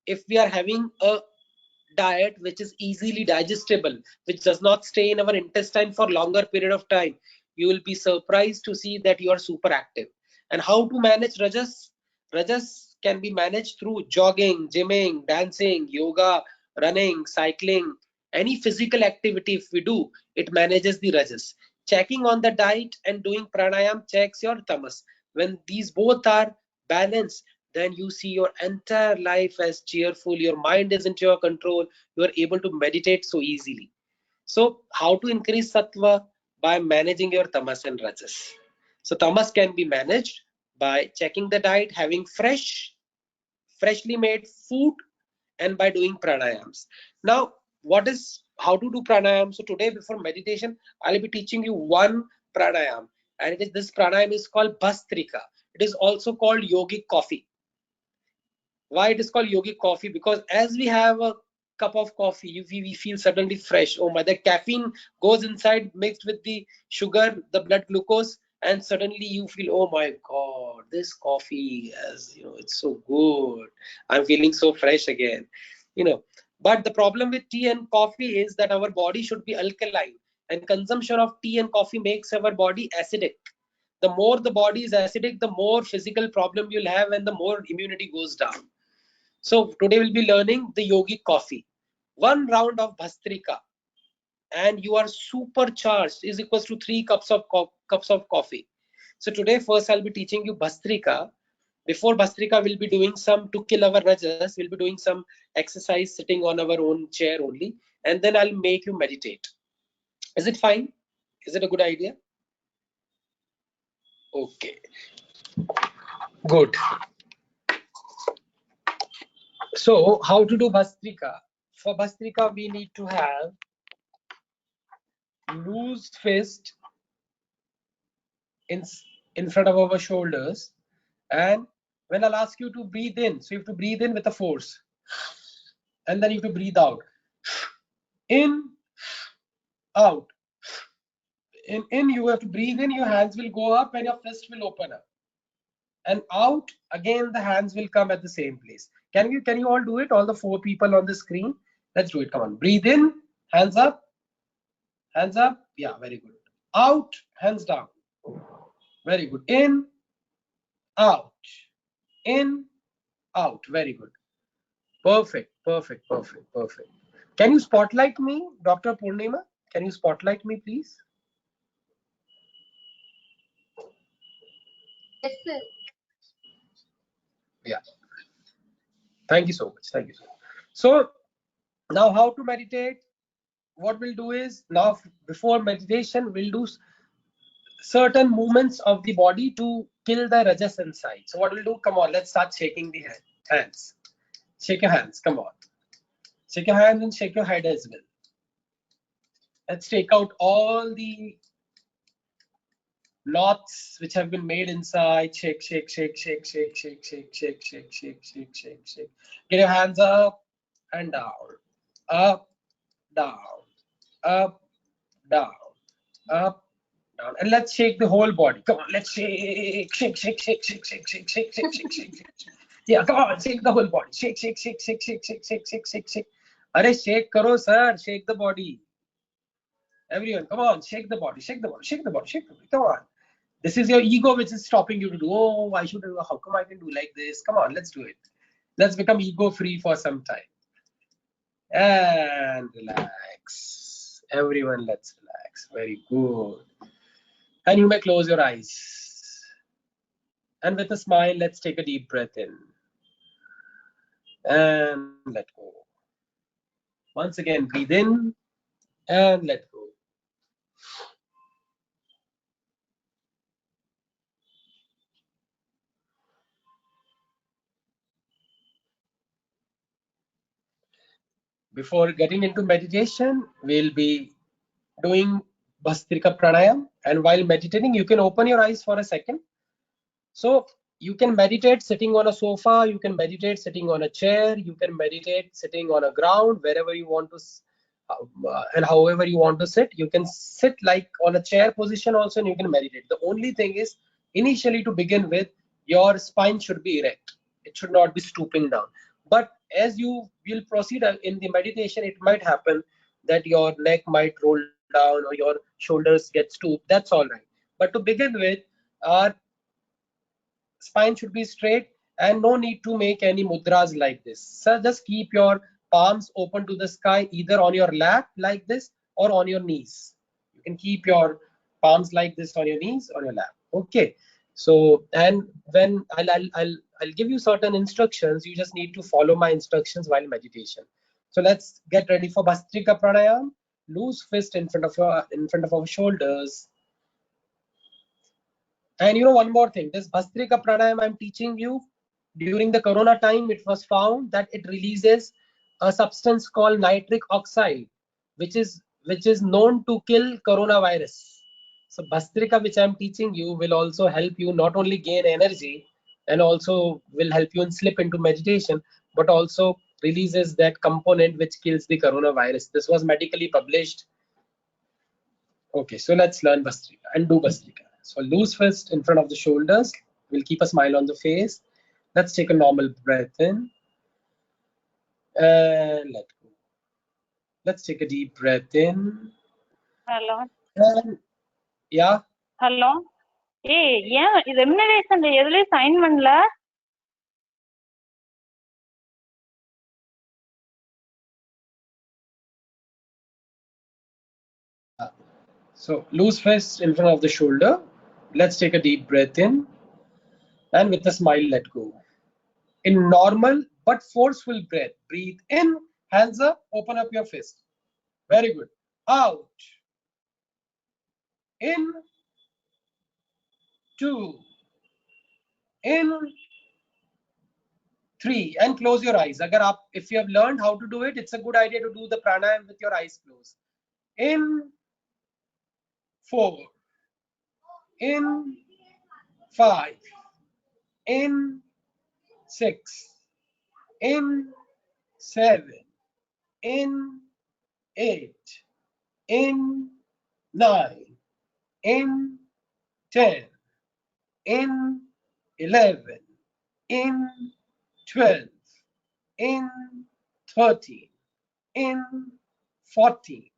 If we are having a diet which is easily digestible, which does not stay in our intestine for longer period of time, you will be surprised to see that you are super active. And how to manage rajas? Rajas can be managed through jogging, gymming, dancing, yoga, running, cycling, any physical activity. If we do, it manages the rajas. Checking on the diet and doing pranayam checks your tamas. When these both are balanced, then you see your entire life as cheerful. Your mind is into your control. You are able to meditate so easily. So how to increase sattva? By managing your tamas and rajas. So tamas can be managed by checking the diet, having freshly made food, and by doing pranayams. Now, how to do pranayam? So today before meditation, I'll be teaching you one pranayam, and this pranayam is called Bhastrika. It is also called yogic coffee. Why it is called yogic coffee? Because as we have a cup of coffee, we feel suddenly fresh. Oh my, the caffeine goes inside mixed with the sugar, the blood glucose, and suddenly you feel, oh my god, this coffee it's so good. I'm feeling so fresh again. But the problem with tea and coffee is that our body should be alkaline, and consumption of tea and coffee makes our body acidic. The more the body is acidic, the more physical problem you'll have and the more immunity goes down. So today we'll be learning the yogic coffee. One round of Bhastrika and you are supercharged is equals to 3 cups of coffee. So today first I'll be teaching you Bhastrika. Before Bhastrika, we'll be doing to kill our rajas, we'll be doing some exercise sitting on our own chair only, and then I'll make you meditate. Is it fine? Is it a good idea? Okay. Good. So how to do Bhastrika? For Bhastrika, we need to have loose fist in front of our shoulders, and when I'll ask you to breathe in, so you have to breathe in with a force, and then you have to breathe out. In, out, In, you have to breathe in, your hands will go up and your fist will open up. And out, again, the hands will come at the same place. Can you all do it? All the 4 people on the screen? Let's do it. Come on. Breathe in, hands up. Hands up. Yeah, very good. Out, hands down. Very good. In, out. In, out. Very good. Perfect, perfect, perfect, perfect. Can you spotlight me, Dr. Purnima? Can you spotlight me, please? Yes, sir. Yeah. Thank you so much. Thank you so much. So now how to meditate? What we'll do is, now before meditation, we'll do certain movements of the body to kill the rajas inside. So what we'll do, come on, let's start shaking the hands. Shake your hands, come on. Shake your hands and shake your head as well. Let's take out all the knots which have been made inside. Shake, shake, shake, shake, shake, shake, shake, shake, shake, shake, shake, shake, shake. Get your hands up and down, up, down, up, down, up, down. And let's shake the whole body. Come on, let's shake, shake, shake, shake, shake, shake, shake, shake, shake, shake, shake, shake. Yeah, come on, shake the whole body. Shake, shake, shake, shake, shake, shake, shake, shake, shake, shake. Arey, shake karo, sir. Shake the body. Everyone, come on, shake the body, shake the body, shake the body, shake the body. Come on. This is your ego which is stopping you to do. Oh, I should. How come I can do like this? Come on, let's do it. Let's become ego free for some time. And relax. Everyone, let's relax. Very good. And you may close your eyes. And with a smile, let's take a deep breath in. And let go. Once again, breathe in and let go. Before getting into meditation, we'll be doing Bhastrika Pranayama. And while meditating, you can open your eyes for a second. So you can meditate sitting on a sofa, you can meditate sitting on a chair, you can meditate sitting on a ground, wherever you want to, and however you want to sit. You can sit like on a chair position also, and you can meditate. The only thing is, initially to begin with, your spine should be erect. It should not be stooping down. But as you will proceed in the meditation, it might happen that your neck might roll down or your shoulders get stooped. That's all right. But to begin with, our spine should be straight and no need to make any mudras like this. So just keep your palms open to the sky, either on your lap like this or on your knees. You can keep your palms like this on your knees or your lap. Okay. So, and when I'll give you certain instructions, you just need to follow my instructions while meditation. So let's get ready for Bhastrika Pranayama. Loose fist in front of our shoulders. And you know one more thing, this Bhastrika Pranayama I'm teaching you, during the corona time, it was found that it releases a substance called nitric oxide, which is known to kill coronavirus. So Bhastrika, which I'm teaching you, will also help you not only gain energy and also will help you in slip into meditation, but also releases that component which kills the coronavirus. This was medically published. Okay, so let's learn Bhastrika and do Bhastrika. So loose fist in front of the shoulders. We'll keep a smile on the face. Let's take a normal breath in and let go. Let's take a deep breath in. Hello. And yeah. Hello. Hey, yeah, remuneration எதுலயும் sign பண்ணல. So loose fist in front of the shoulder. Let's take a deep breath in and with a smile let go. In normal but forceful breath, breathe in, hands up, open up your fist. Very good. Out. In. 2. In. 3. And close your eyes. If you have learned how to do it, it's a good idea to do the pranayama with your eyes closed. In. 4. In. 5. In. 6. In. 7. In. 8. In. 9. in 10, in 11, in 12, in 13, in 14,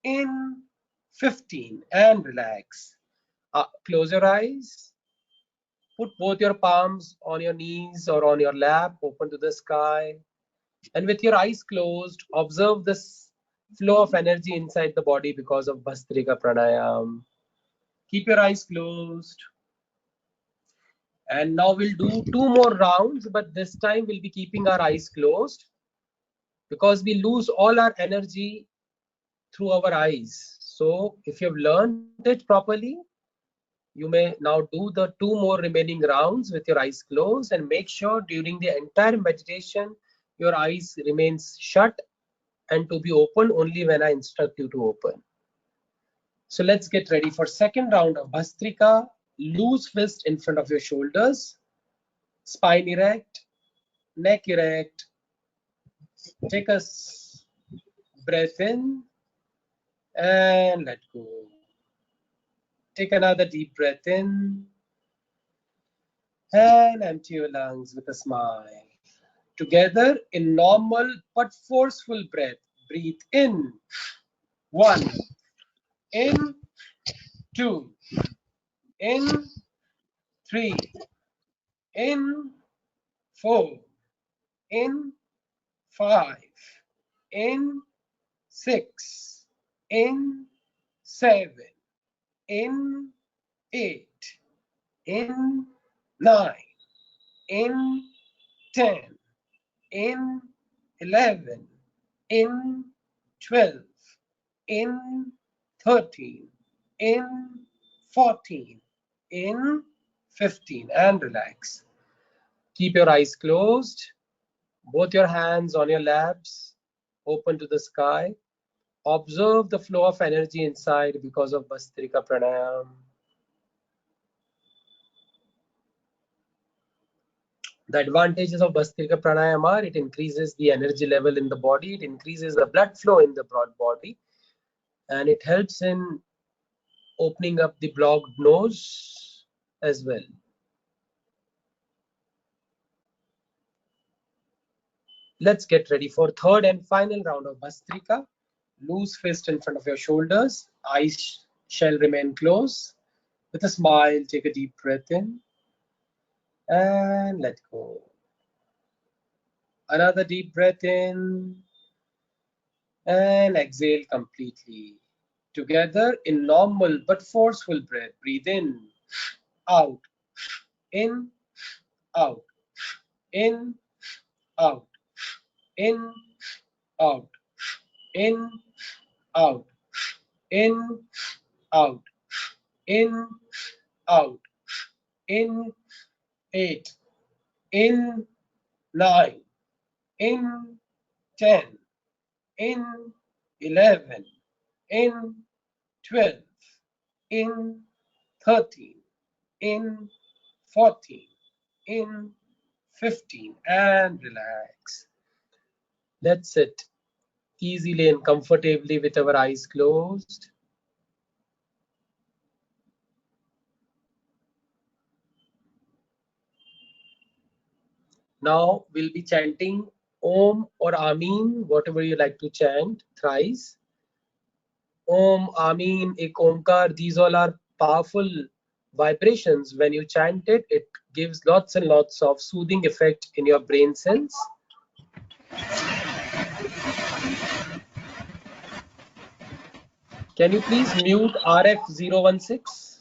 in 15, and relax. Close your eyes. Put both your palms on your knees or on your lap, open to the sky. And with your eyes closed, observe this flow of energy inside the body because of Bhastrika Pranayama. Keep your eyes closed. And now we'll do 2 more rounds, but this time we'll be keeping our eyes closed because we lose all our energy through our eyes. So if you've learned it properly, you may now do the 2 more remaining rounds with your eyes closed, and make sure during the entire meditation your eyes remains shut and to be open only when I instruct you to open. So let's get ready for second round of Bhastrika. Loose fist in front of your shoulders, spine erect, neck erect. Take a breath in and let go. Take another deep breath in and empty your lungs with a smile. Together in normal but forceful breath. Breathe in. 1, in, 2, in, 3, in, 4, in, 5, in, 6, in, 7, in, 8, in, 9, in, 10, in, 11, in, 12, in, 13, in, 14, in, 15, and relax. Keep your eyes closed, both your hands on your laps, open to the sky. Observe the flow of energy inside because of Bhastrika Pranayama. The advantages of Bhastrika Pranayama are it increases the energy level in the body, it increases the blood flow in the broad body, and it helps in opening up the blocked nose as well. Let's get ready for third and final round of Bhastrika. Loose fist in front of your shoulders, eyes shall remain closed. With a smile, take a deep breath in and let go. Another deep breath in and exhale completely. Together in normal but forceful breath. Breathe in, out, in, out, in, out, in, out, in, out, in, out, in, out, in, 8, in, 9, in, 10, in, 11, in, 12, in, 13, in, 14, in, 15, and relax. Let's sit easily and comfortably with our eyes closed. Now we'll be chanting Om or Amin, whatever you like to chant, thrice. Om, Amin, Ek Omkar, these all are powerful vibrations. When you chant it, it gives lots and lots of soothing effect in your brain cells. Can you please mute RF016?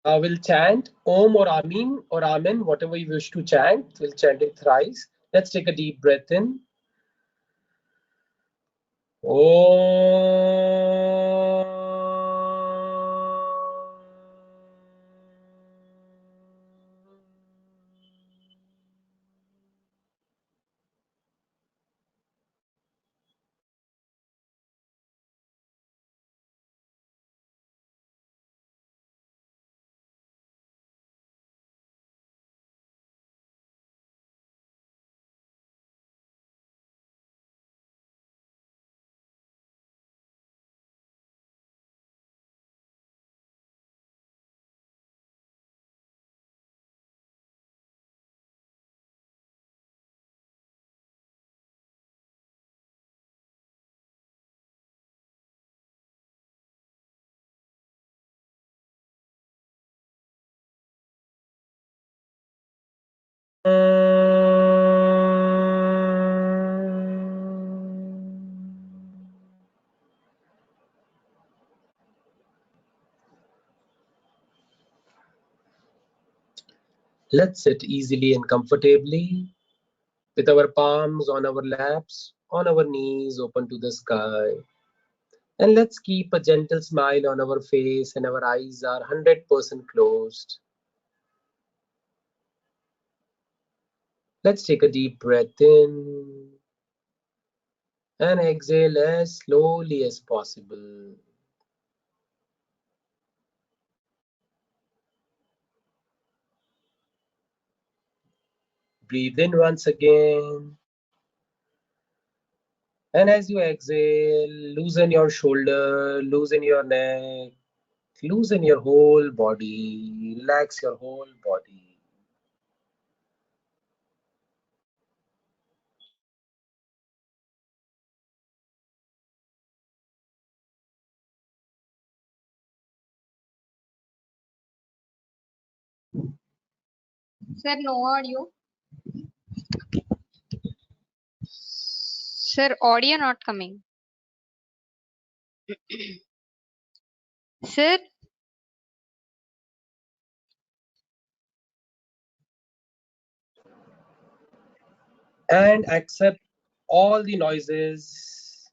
We'll chant Om or Amen, whatever you wish to chant. We'll chant it thrice. Let's take a deep breath in. Om. Let's sit easily and comfortably with our palms on our laps, on our knees open to the sky. And let's keep a gentle smile on our face and our eyes are 100% closed. Let's take a deep breath in and exhale as slowly as possible. Breathe in once again. And as you exhale, loosen your shoulder, loosen your neck, loosen your whole body, relax your whole body. Sir, no audio. Sir, audio not coming. Sir, And accept all the noises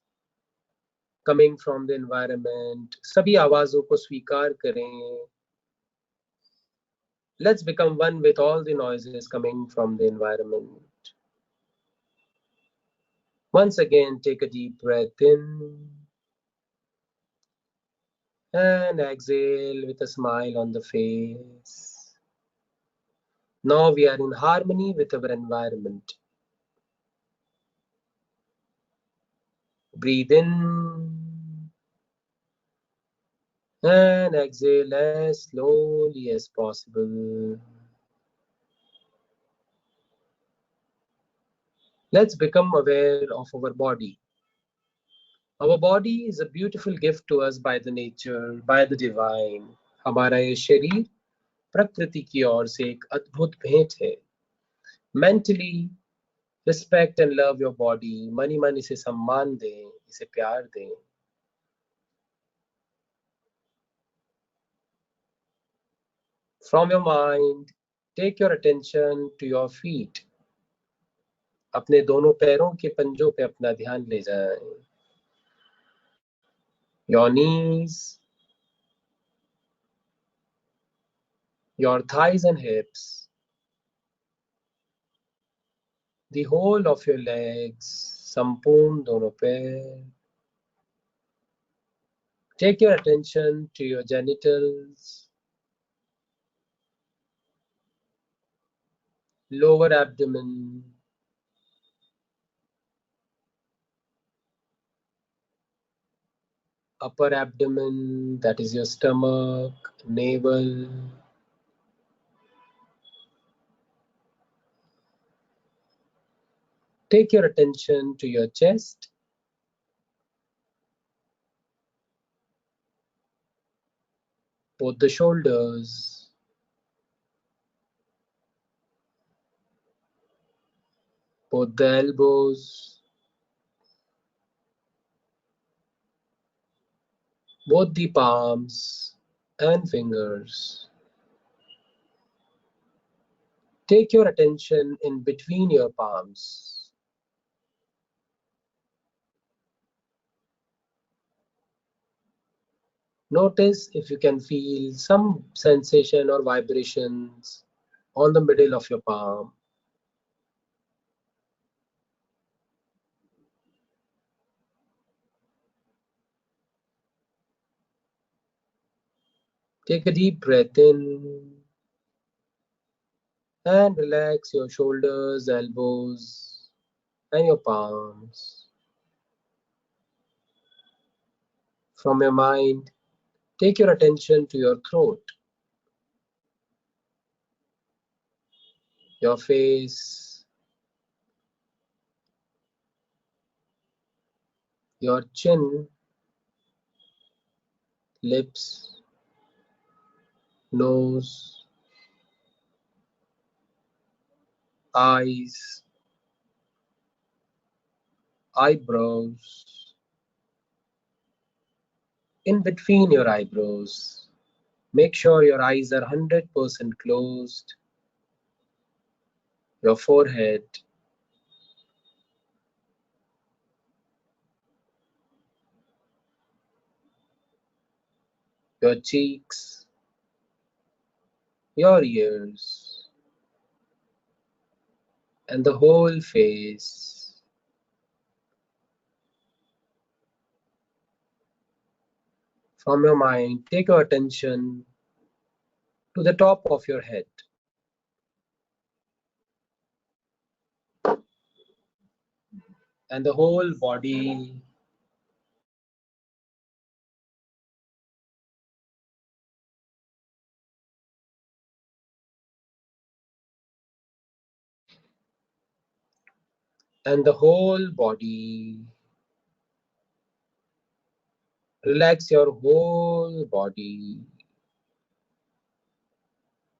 coming from the environment. सभी आवाजों को स्वीकार करें. Let's become one with all the noises coming from the environment. Once again, take a deep breath in and exhale with a smile on the face. Now we are in harmony with our environment. Breathe in and exhale as slowly as possible. Let's become aware of our body. Our body is a beautiful gift to us by the nature, by the divine. हमारा ये शरीर प्रकृति की ओर से एक अद्भुत भेंट है. Mentally, respect and love your body. Money मन इसे सम्मान दें, इसे प्यार दें. From your mind, take your attention to your feet. अपने दोनों पैरों के पंजों पे अपना ध्यान ले जाएं. Your knees, your thighs and hips, the whole of your legs, संपूर्ण दोनों पैर. Take your attention to your genitals, lower abdomen, upper abdomen, that is your stomach, navel. Take your attention to your chest, both the shoulders, both the elbows, both the palms and fingers. Take your attention in between your palms. Notice if you can feel some sensation or vibrations on the middle of your palm. Take a deep breath in and relax your shoulders, elbows, and your palms. From your mind, take your attention to your throat, your face, your chin, lips, nose, eyes, eyebrows, in between your eyebrows. Make sure your eyes are 100% closed your forehead, your cheeks, your ears, and the whole face. From your mind, take your attention to the top of your head. And the whole body. And the whole body. Relax your whole body.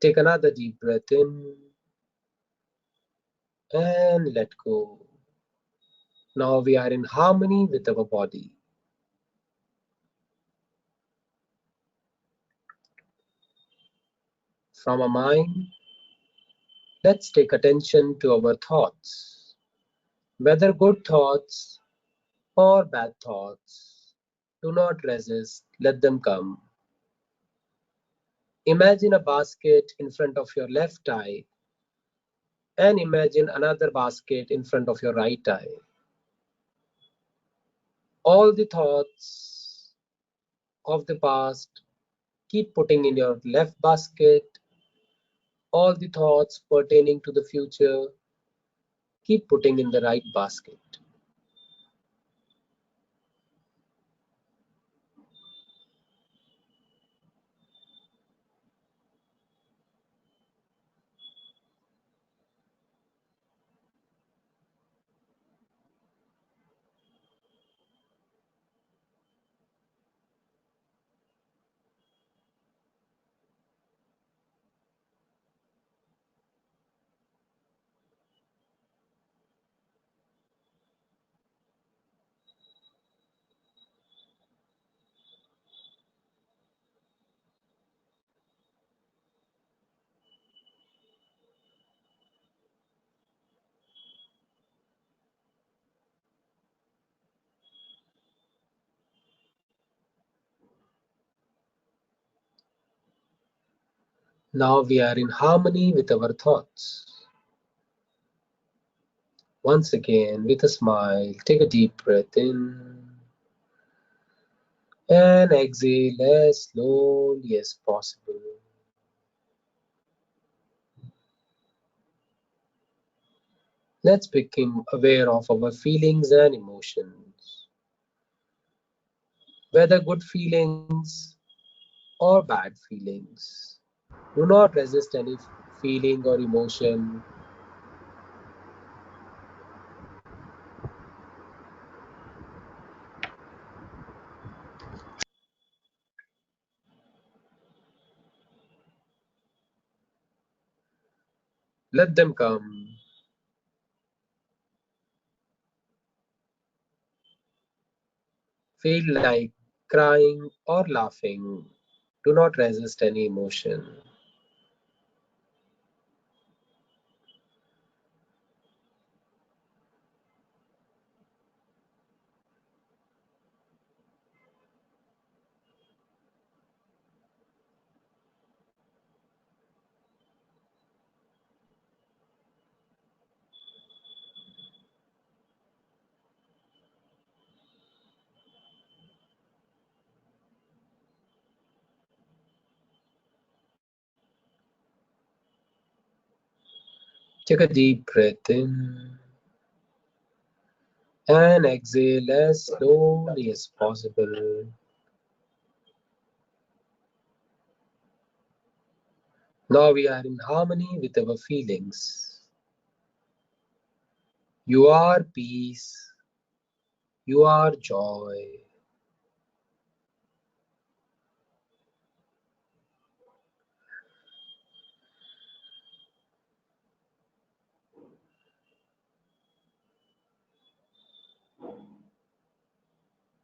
Take another deep breath in and let go. Now we are in harmony with our body. From our mind, let's take attention to our thoughts. Whether good thoughts or bad thoughts, do not resist, let them come. Imagine a basket in front of your left eye and imagine another basket in front of your right eye. All the thoughts of the past keep putting in your left basket. All the thoughts pertaining to the future keep putting in the right basket. Now we are in harmony with our thoughts. Once again, with a smile, take a deep breath in and exhale as slowly as possible. Let's become aware of our feelings and emotions. Whether good feelings or bad feelings. Do not resist any feeling or emotion. Let them come. Feel like crying or laughing. Do not resist any emotion. Take a deep breath in and exhale as slowly as possible. Now we are in harmony with our feelings. You are peace. You are joy.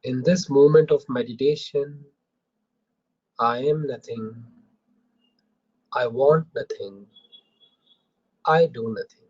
In this moment of meditation, I am nothing. I want nothing. I do nothing.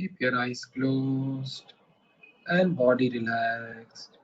Keep your eyes closed and body relaxed.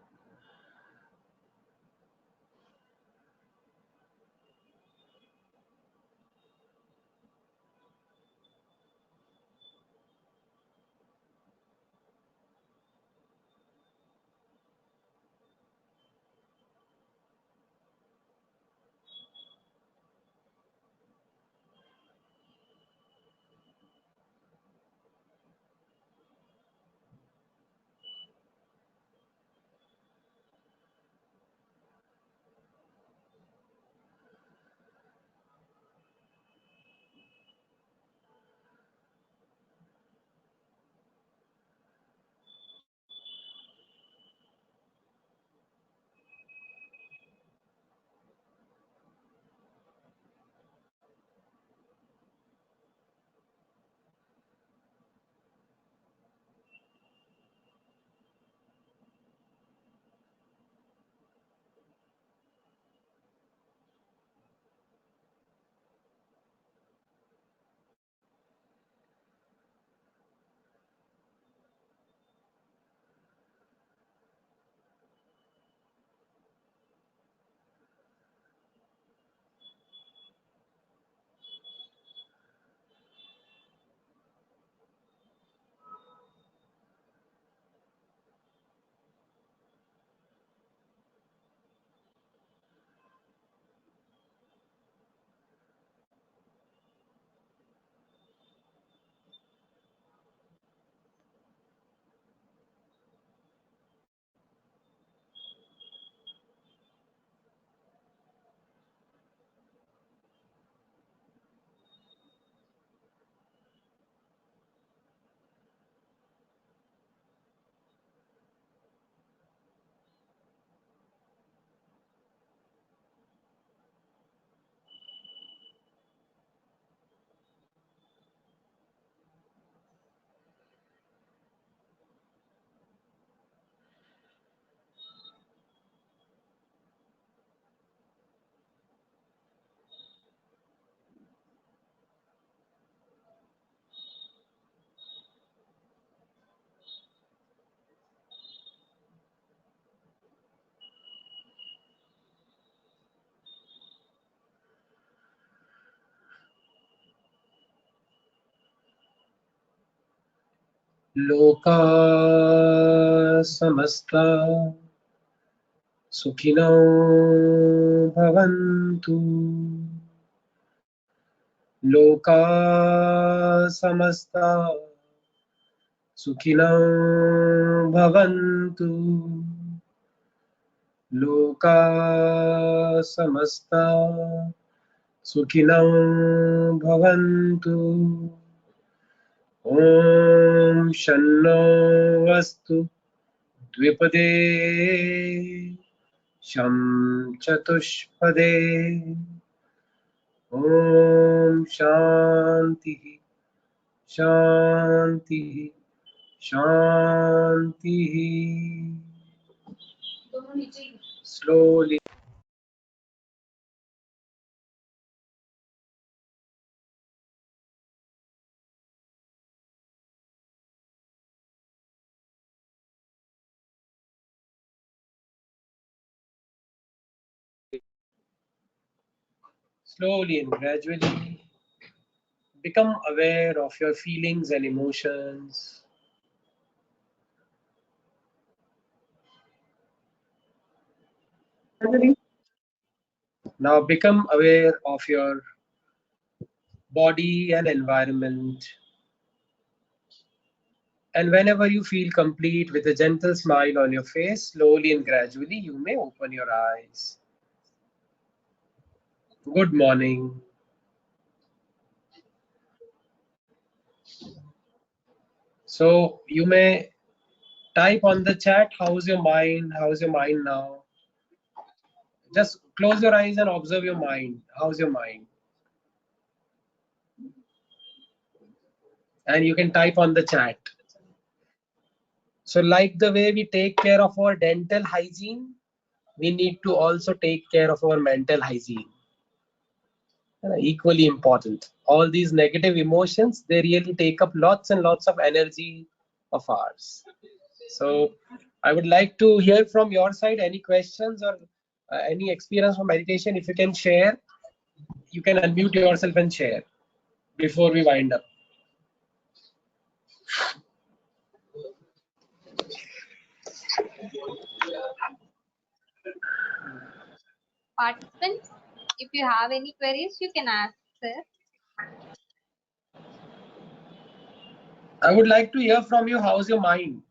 Loka samasta sukhinao bhavantu. Loka samasta sukhinao bhavantu. Loka samasta sukhinao bhavantu. Om Shanno Vastu Dvipade Sham Chatushpade. Om Shanti Shanti Shanti. Slowly and gradually become aware of your feelings and emotions. Now become aware of your body and environment. And whenever you feel complete with a gentle smile on your face, slowly and gradually you may open your eyes. Good morning. So you may type on the chat, how's your mind? How's your mind now? Just close your eyes and observe your mind. How's your mind? And you can type on the chat. So like the way we take care of our dental hygiene, we need to also take care of our mental hygiene. equally important. All these negative emotions, they really take up lots and lots of energy of ours. So I would like to hear from your side any questions or any experience from meditation. If you can share, you can unmute yourself and share before we wind up. Participants, if you have any queries, you can ask, sir. I would like to hear from you, how's your mind?